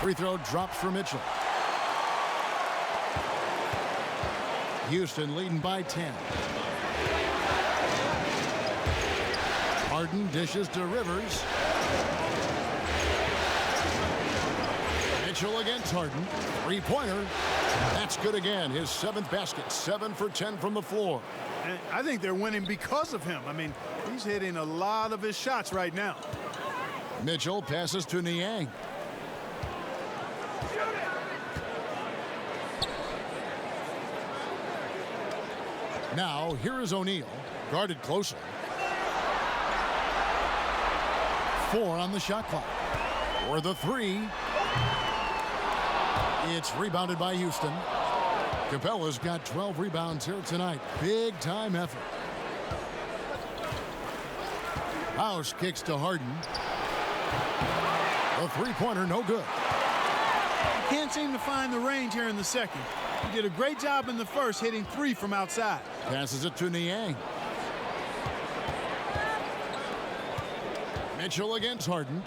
Free throw drops for Mitchell. Houston leading by 10. Harden dishes to Rivers. Mitchell against Harden. Three-pointer. That's good again. His 7th basket. 7 for 10 from the floor. And I think they're winning because of him. I mean, he's hitting a lot of his shots right now. Mitchell passes to Niang. Now, here is O'Neal, guarded closely. 4 on the shot clock. For the 3. It's rebounded by Houston. Capella's got 12 rebounds here tonight. Big time effort. House kicks to Harden. The three-pointer, no good. He can't seem to find the range here in the second. He did a great job in the first, hitting 3 from outside. Passes it to Niang. Mitchell against Harden.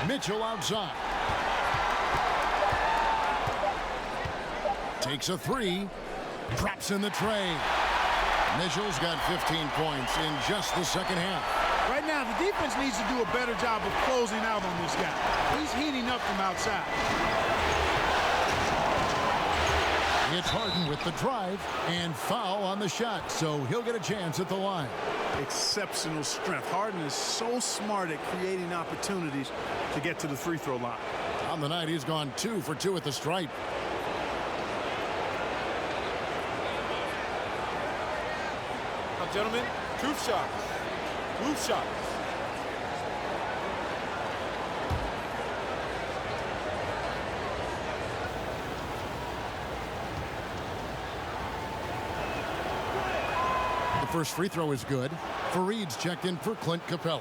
Mitchell outside. Takes a 3. Drops in the tray. Mitchell's got 15 points in just the second half. Right now, the defense needs to do a better job of closing out on this guy. He's heating up from outside. It's Harden with the drive and foul on the shot, so he'll get a chance at the line. Exceptional strength. Harden is so smart at creating opportunities to get to the free throw line. On the night, he's gone 2 for 2 at the stripe. Now, gentlemen, truth shots. Truth shots. The first free throw is good. Fareed's checked in for Clint Capella.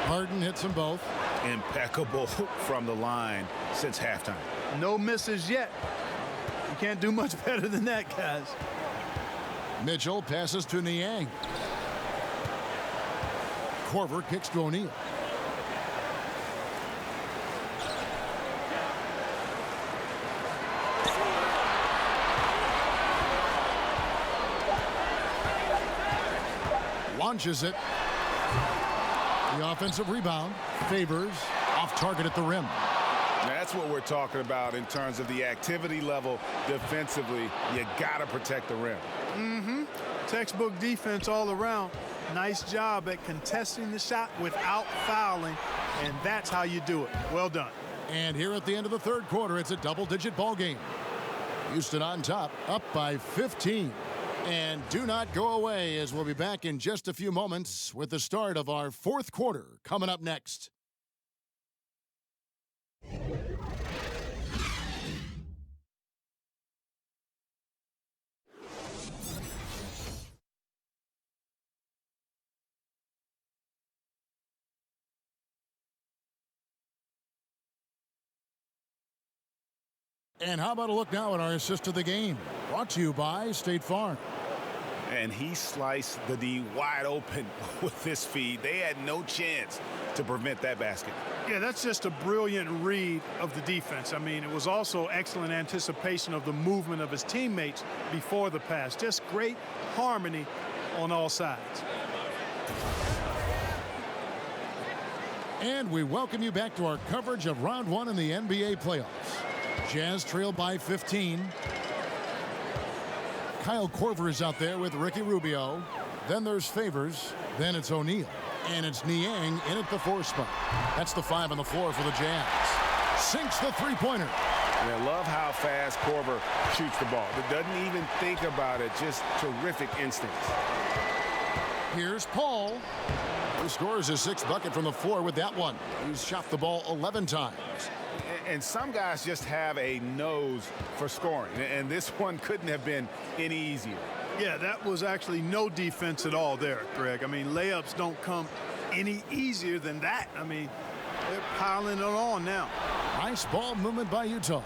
Harden hits them both. Impeccable from the line since halftime. No misses yet. You can't do much better than that, guys. Mitchell passes to Niang. Korver kicks to O'Neal. Launches it. The offensive rebound. Favors. Off target at the rim. That's what we're talking about in terms of the activity level defensively. You got to protect the rim. Textbook defense all around. Nice job at contesting the shot without fouling, and that's how you do it. Well done. And here at the end of the third quarter, it's a double-digit ball game. Houston on top, up by 15. And do not go away, as we'll be back in just a few moments with the start of our fourth quarter coming up next. And how about a look now at our assist of the game? Brought to you by State Farm. And he sliced the D wide open with this feed. They had no chance to prevent that basket. Yeah, that's just a brilliant read of the defense. I mean, it was also excellent anticipation of the movement of his teammates before the pass. Just great harmony on all sides. And we welcome you back to our coverage of round one in the NBA playoffs. Jazz trail by 15. Kyle Korver is out there with Ricky Rubio. Then there's Favors. Then it's O'Neal. And it's Niang in at the 4 spot. That's the 5 on the floor for the Jazz. Sinks the three-pointer. I love how fast Korver shoots the ball. It doesn't even think about it. Just terrific instincts. Here's Paul, who scores his 6th bucket from the floor with that one. He's shot the ball 11 times. And some guys just have a nose for scoring. And this one couldn't have been any easier. Yeah, that was actually no defense at all there, Greg. I mean, layups don't come any easier than that. I mean, they're piling it on now. Nice ball movement by Utah.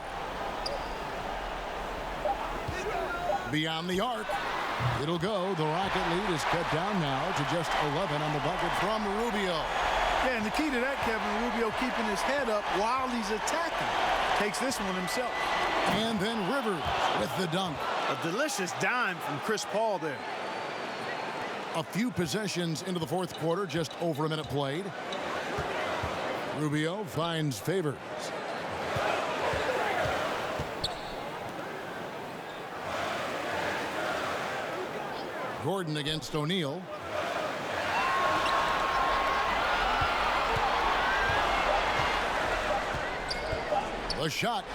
Beyond the arc. It'll go. The Rocket lead is cut down now to just 11 on the bucket from Rubio. Yeah, and the key to that, Kevin, Rubio keeping his head up while he's attacking. Takes this one himself. And then Rivers with the dunk. A delicious dime from Chris Paul there. A few possessions into the fourth quarter, just over a minute played. Rubio finds Favors. Gordon against O'Neal. The shot.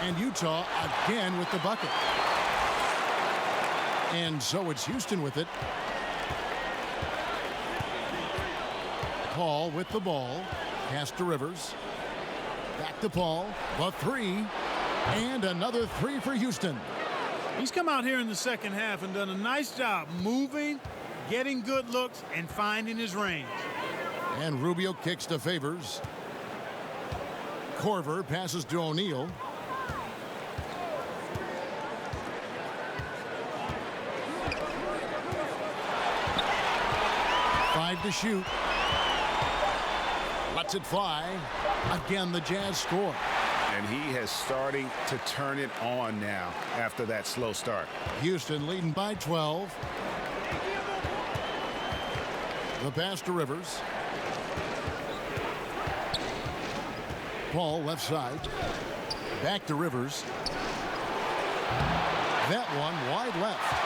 And Utah again with the bucket. And so it's Houston with it. Paul with the ball. Pass to Rivers. Back to Paul. The 3. And another 3 for Houston. He's come out here in the second half and done a nice job moving, getting good looks, and finding his range. And Rubio kicks to Favors. Korver passes to O'Neal. Five to shoot. Lets it fly. Again, the Jazz score. And he is starting to turn it on now after that slow start. Houston leading by 12. The pass to Rivers. Paul left side. Back to Rivers. That one wide left.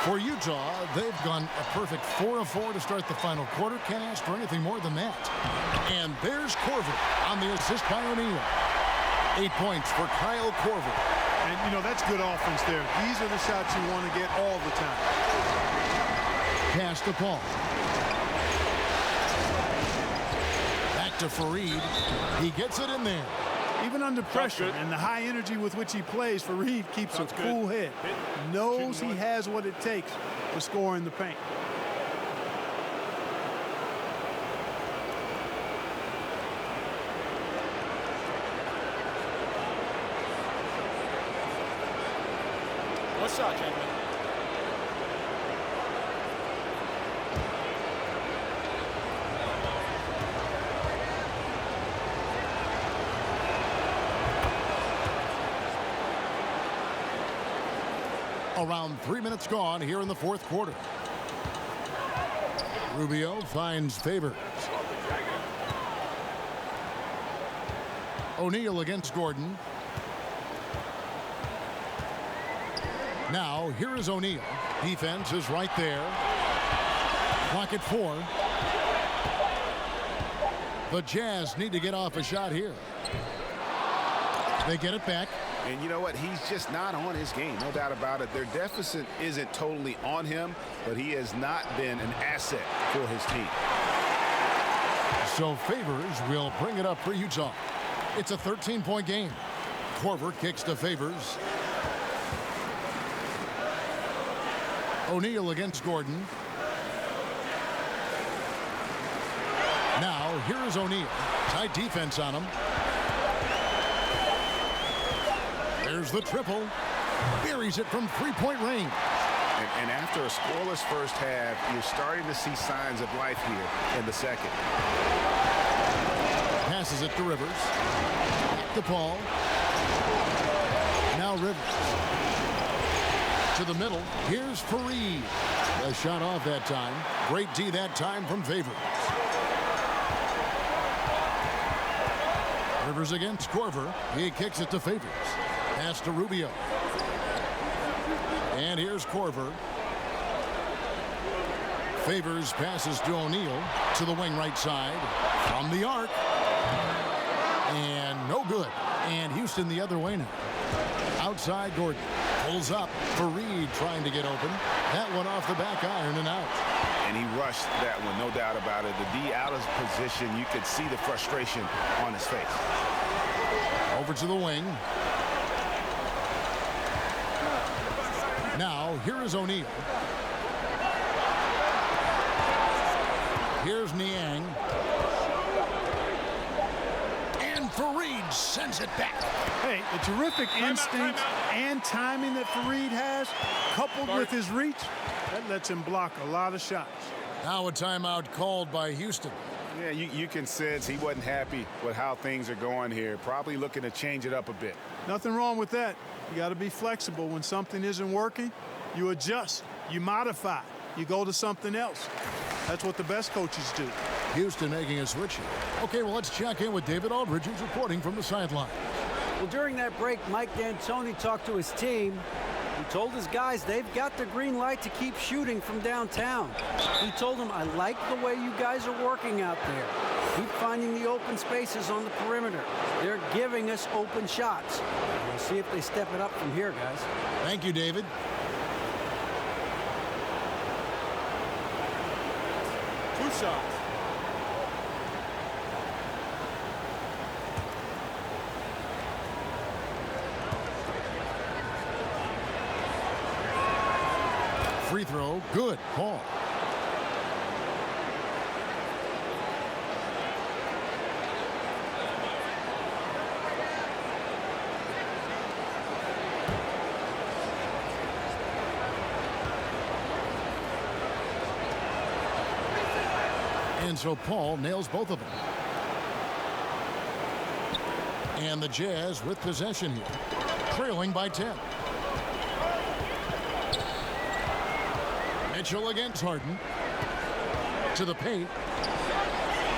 For Utah, they've gone a perfect 4 of 4 to start the final quarter. Can't ask for anything more than that. And there's Korver on the assist by O'Neal. 8 points for Kyle Korver. And, you know, that's good offense there. These are the shots you want to get all the time. Pass to Paul. Back to Fareed. He gets it in there. Even under pressure and the high energy with which he plays, Fareed keeps a cool head. Knows he has what it takes to score in the paint. What's up, gentlemen? Around 3 minutes gone here in the fourth quarter. Rubio finds Favors. O'Neal against Gordon. Now, here is O'Neal. Defense is right there. Clock at 4. The Jazz need to get off a shot here. They get it back. And you know what? He's just not on his game. No doubt about it. Their deficit isn't totally on him, but he has not been an asset for his team. So Favors will bring it up for Utah. It's a 13-point game. Korver kicks to Favors. O'Neal against Gordon. Now, here's O'Neal. Tight defense on him. There's the triple. Buries it from three-point range. And after a scoreless first half, you're starting to see signs of life here in the second. Passes it to Rivers. Back to Paul. Now Rivers. To the middle. Here's Fareed. A shot off that time. Great D that time from Favors. Rivers against Korver. He kicks it to Favors. Pass to Rubio. And here's Korver. Favors passes to O'Neal to the wing right side. From the arc. And no good. And Houston the other way now. Outside Gordon. Pulls up. Fareed trying to get open. That one off the back iron and out. And he rushed that one, no doubt about it. The D out of position, you could see the frustration on his face. Over to the wing. Now, here is O'Neal. Here's Niang. And Fareed sends it back. Hey, a terrific instinct and timing that Fareed has, coupled with his reach, that lets him block a lot of shots. Now a timeout called by Houston. Yeah, you can sense he wasn't happy with how things are going here. Probably looking to change it up a bit. Nothing wrong with that. You got to be flexible. When something isn't working, you adjust, you modify, you go to something else. That's what the best coaches do. Houston making a switch here. Okay, well, let's check in with David Aldridge, who's reporting from the sideline. Well, during that break, Mike D'Antoni talked to his team. He told his guys they've got the green light to keep shooting from downtown. He told them, I like the way you guys are working out there. Keep finding the open spaces on the perimeter. They're giving us open shots. We'll see if they step it up from here, guys. Thank you, David. Two shots. Free throw, good. Paul. And so Paul nails both of them. And the Jazz with possession here, trailing by 10. Mitchell against Harden. To the paint.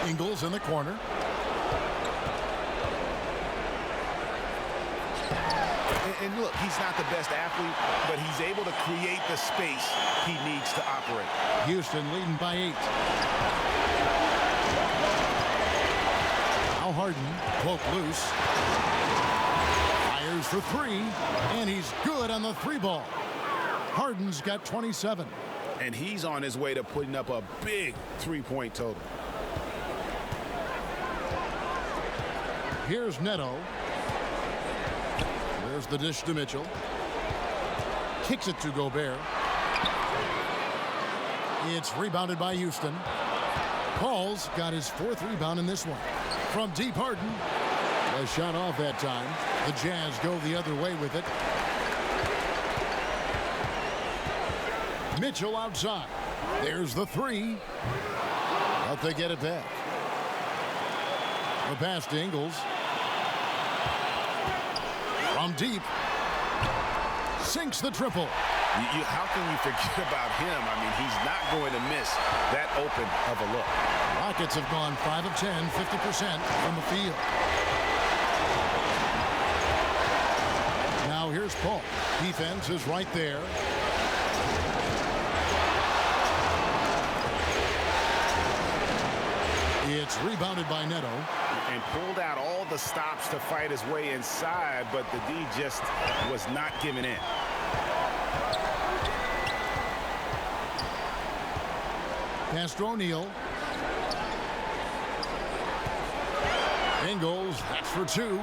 Ingles in the corner. And look, he's not the best athlete, but he's able to create the space he needs to operate. Houston leading by 8. Now Harden, poke loose. Fires for 3, and he's good on the 3 ball. Harden's got 27. And he's on his way to putting up a big 3-point total. Here's Neto. There's the dish to Mitchell. Kicks it to Gobert. It's rebounded by Houston. Paul's got his 4th rebound in this one. From deep, Harden. A shot off that time. The Jazz go the other way with it. Mitchell outside. There's the 3. But they get it back. The pass to Ingles. From deep. Sinks the triple. How can you forget about him? I mean, he's not going to miss that open of a look. Rockets have gone 5 of 10, 50% from the field. Now here's Paul. Defense is right there. It's rebounded by Neto. and pulled out all the stops to fight his way inside, but the D just was not giving in. Pass to O'Neal. Ingles, that's for two.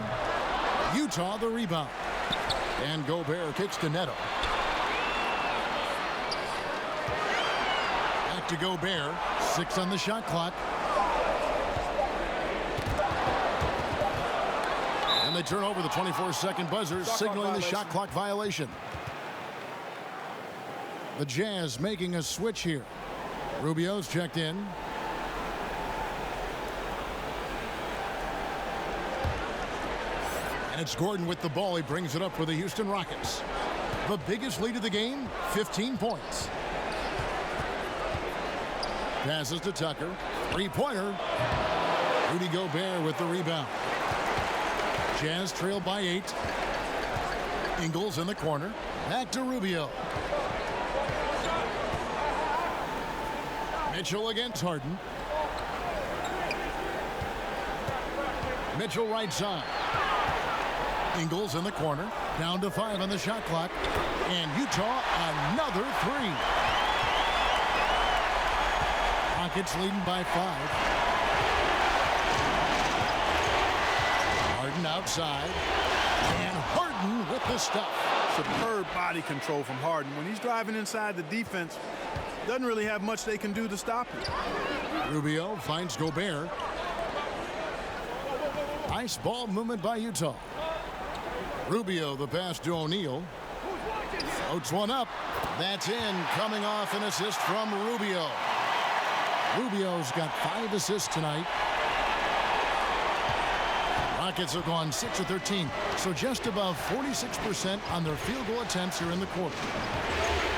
Utah the rebound. And Gobert kicks to Neto. Back to Gobert. 6 on the shot clock. And they turn over the 24-second buzzer, signaling the shot clock violation. The Jazz making a switch here. Rubio's checked in. And it's Gordon with the ball. He brings it up for the Houston Rockets. The biggest lead of the game, 15 points. Passes to Tucker. Three-pointer. Rudy Gobert with the rebound. Jazz trail by 8. Ingles in the corner. Back to Rubio. Mitchell against Harden. Mitchell right side. Ingles in the corner. Down to 5 on the shot clock. And Utah another 3. Rockets leading by 5. Harden outside. And Harden with the stuff. Superb body control from Harden. When he's driving inside, the defense doesn't really have much they can do to stop him. Rubio finds Gobert. Nice ball movement by Utah. Rubio the pass to O'Neal. Floats one up. That's in. Coming off an assist from Rubio. Rubio's got 5 assists tonight. Rockets have gone 6 of 13, so just above 46% on their field goal attempts here in the quarter.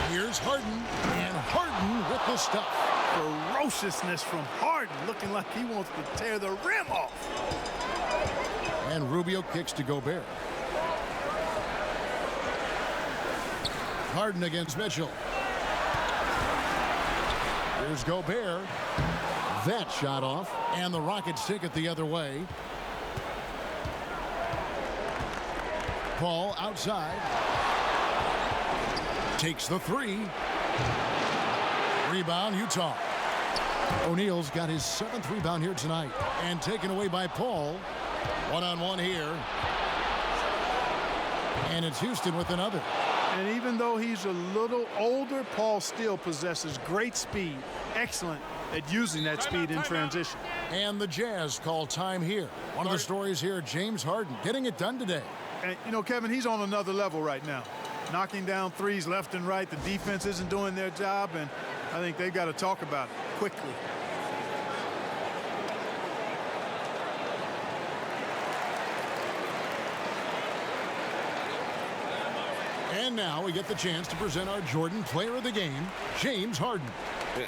Here's Harden, and Harden with the stuff. Ferociousness from Harden, looking like he wants to tear the rim off. And Rubio kicks to Gobert. Harden against Mitchell. Here's Gobert. That shot off, and the Rockets take it the other way. Paul outside. Takes the 3. Rebound, Utah. O'Neal's got his 7th rebound here tonight. And taken away by Paul. One-on-one here. And it's Houston with another. And even though he's a little older, Paul still possesses great speed. Excellent at using that speed in transition. And the Jazz call time here. One of the stories here, James Harden getting it done today. And, you know, Kevin, he's on another level right now. Knocking down threes left and right. The defense isn't doing their job, and I think they've got to talk about it quickly. And now we get the chance to present our Jordan Player of the Game, James Harden.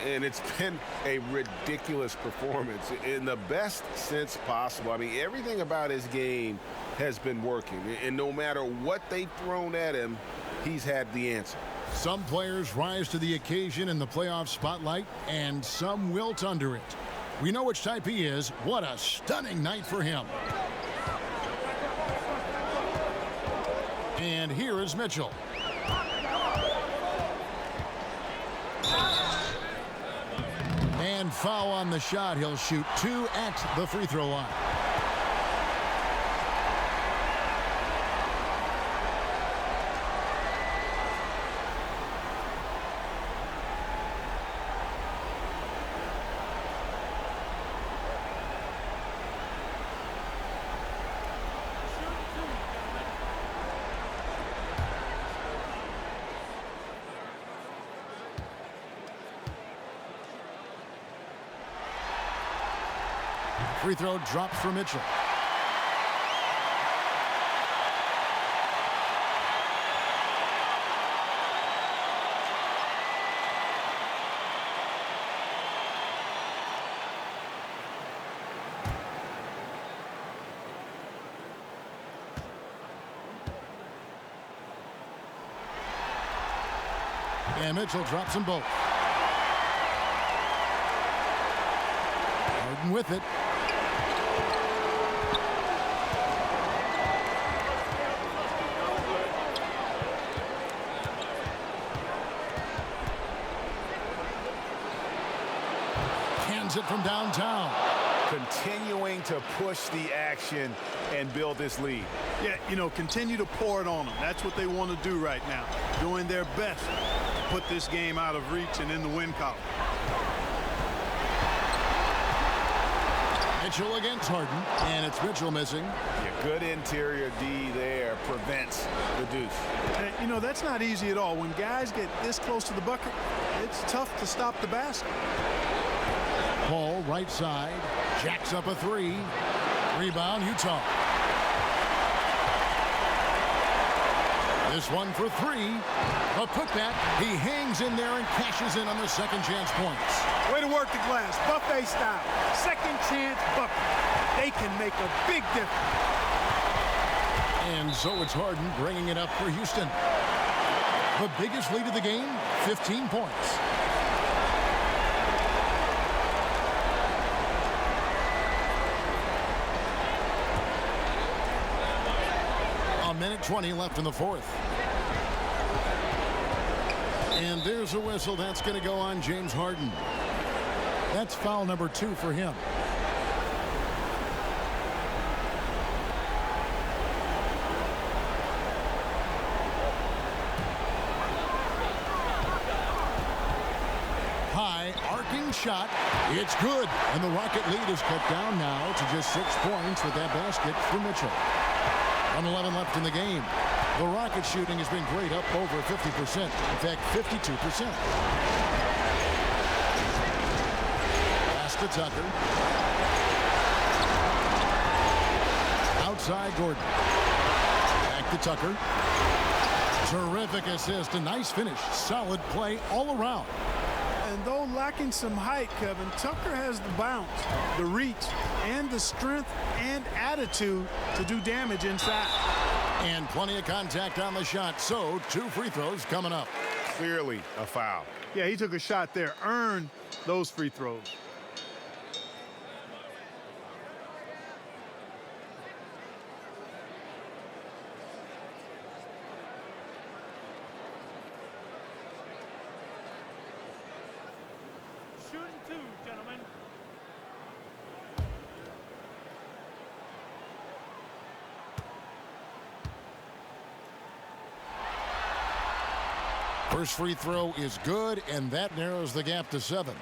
And it's been a ridiculous performance in the best sense possible. I mean, everything about his game has been working. And no matter what they've thrown at him, he's had the answer. Some players rise to the occasion in the playoff spotlight, and some wilt under it. We know which type he is. What a stunning night for him. And here is Mitchell. And foul on the shot. He'll shoot 2 at the free throw line. Free throw drops for Mitchell. And Mitchell drops them both. Harden with it. Sends it from downtown. Continuing to push the action and build this lead. Yeah, you know, continue to pour it on them. That's what they want to do right now. Doing their best to put this game out of reach and in the win column. Mitchell against Harden, and it's Mitchell missing. Yeah, good interior D there prevents the deuce. You know, that's not easy at all. When guys get this close to the bucket, it's tough to stop the basket. Paul, right side, jacks up a three. Rebound, Utah. This one for three. A putback. He hangs in there and cashes in on the second chance points. Way to work the glass, buffet style. Second chance bucket. They can make a big difference. And so it's Harden bringing it up for Houston. The biggest lead of the game, 15 points. A minute 20 left in the fourth. And there's a whistle. That's going to go on James Harden. That's foul number 2 for him. High arcing shot. It's good. And the Rocket lead is cut down now to just 6 points with that basket for Mitchell. 1:11 left in the game. The Rocket shooting has been great, up over 50%. In fact, 52%. Pass to Tucker. Outside Gordon. Back to Tucker. Terrific assist. A nice finish. Solid play all around. And though lacking some height, Kevin, Tucker has the bounce, the reach, and the strength and attitude to do damage inside. And plenty of contact on the shot, so 2 free throws coming up. Clearly a foul. Yeah, he took a shot there, earned those free throws. Shooting 2, gentlemen. First free throw is good, and that narrows the gap to 7.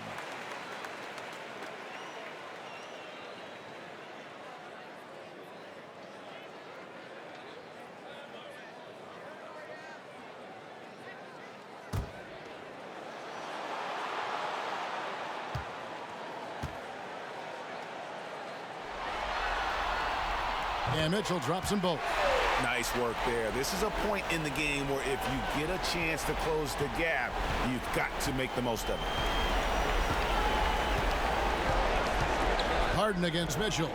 And Mitchell drops them both. Nice work there. This is a point in the game where if you get a chance to close the gap, you've got to make the most of it. Harden against Mitchell.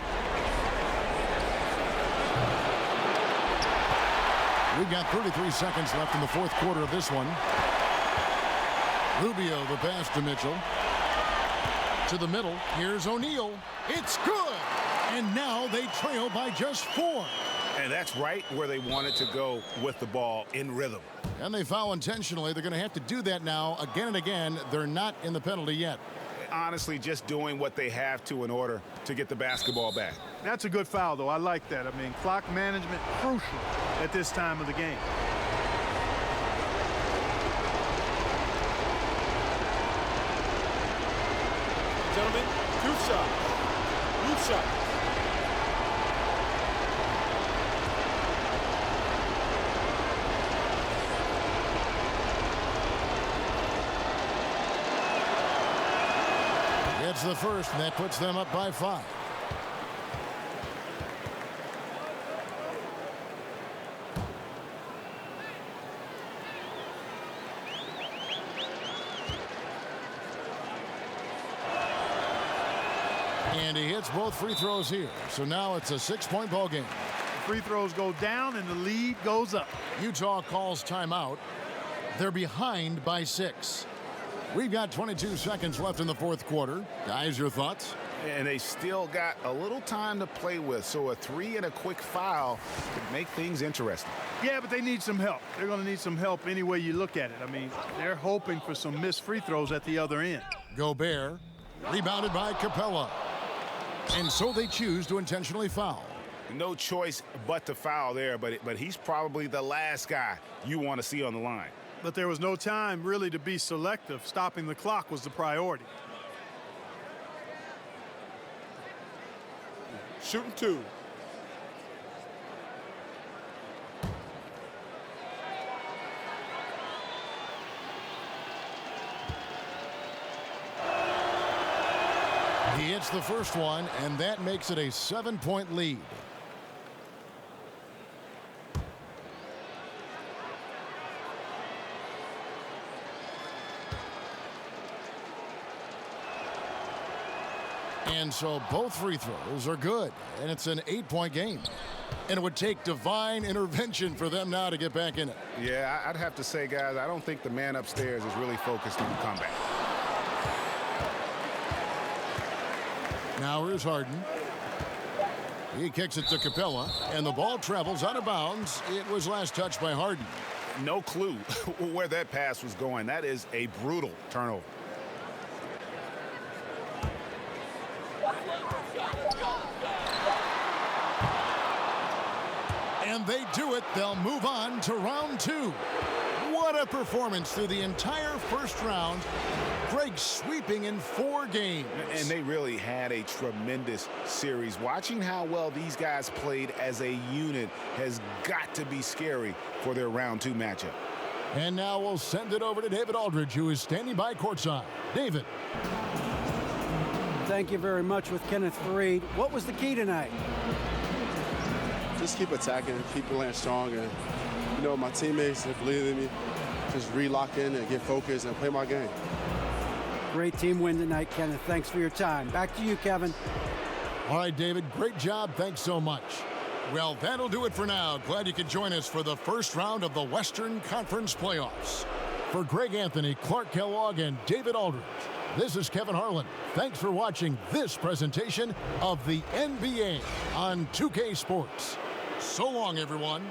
We've got 33 seconds left in the fourth quarter of this one. Rubio, the pass to Mitchell. To the middle. Here's O'Neal. It's good. And now they trail by just 4. And that's right where they wanted to go with the ball, in rhythm. And they foul intentionally. They're going to have to do that now again and again. They're not in the penalty yet. Honestly, just doing what they have to in order to get the basketball back. That's a good foul, though. I like that. I mean, clock management crucial at this time of the game. Gentlemen, 2 shots. 2 shots. It's the first, and that puts them up by 5. And he hits both free throws here. So now it's a 6-point ball game. Free throws go down and the lead goes up. Utah calls timeout. They're behind by 6. We've got 22 seconds left in the fourth quarter. Guys, your thoughts? And they still got a little time to play with, so a 3 and a quick foul could make things interesting. Yeah, but they need some help. They're going to need some help any way you look at it. I mean, they're hoping for some missed free throws at the other end. Gobert Rebounded by Capella. And so they choose to intentionally foul. No choice but to foul there, but he's probably the last guy you want to see on the line. But there was no time really to be selective. Stopping the clock was the priority. Shooting 2. He hits the first one, and that makes it a 7-point lead. And so both free throws are good, and it's an 8-point game. And it would take divine intervention for them now to get back in it. Yeah, I'd have to say, guys, I don't think the man upstairs is really focused on the comeback. Now here's Harden. He kicks it to Capella, and the ball travels out of bounds. It was last touched by Harden. No clue where that pass was going. That is a brutal turnover. And they do it. They'll move on to round 2. What a performance through the entire first round. Greg sweeping in 4 games. And they really had a tremendous series. Watching how well these guys played as a unit has got to be scary for their round 2 matchup. And now we'll send it over to David Aldridge, who is standing by courtside. David. Thank you very much with Kenneth Faried. What was the key tonight? Just keep attacking, keep playing strong, and my teammates that believe in me, just re-lock in and get focused and play my game. Great team win tonight, Kenneth. Thanks for your time. Back to you, Kevin. All right, David, great job. Thanks so much. Well, that'll do it for now. Glad you could join us for the first round of the Western Conference Playoffs. For Greg Anthony, Clark Kellogg, and David Aldridge, this is Kevin Harlan. Thanks for watching this presentation of the NBA on 2K Sports. So long, everyone.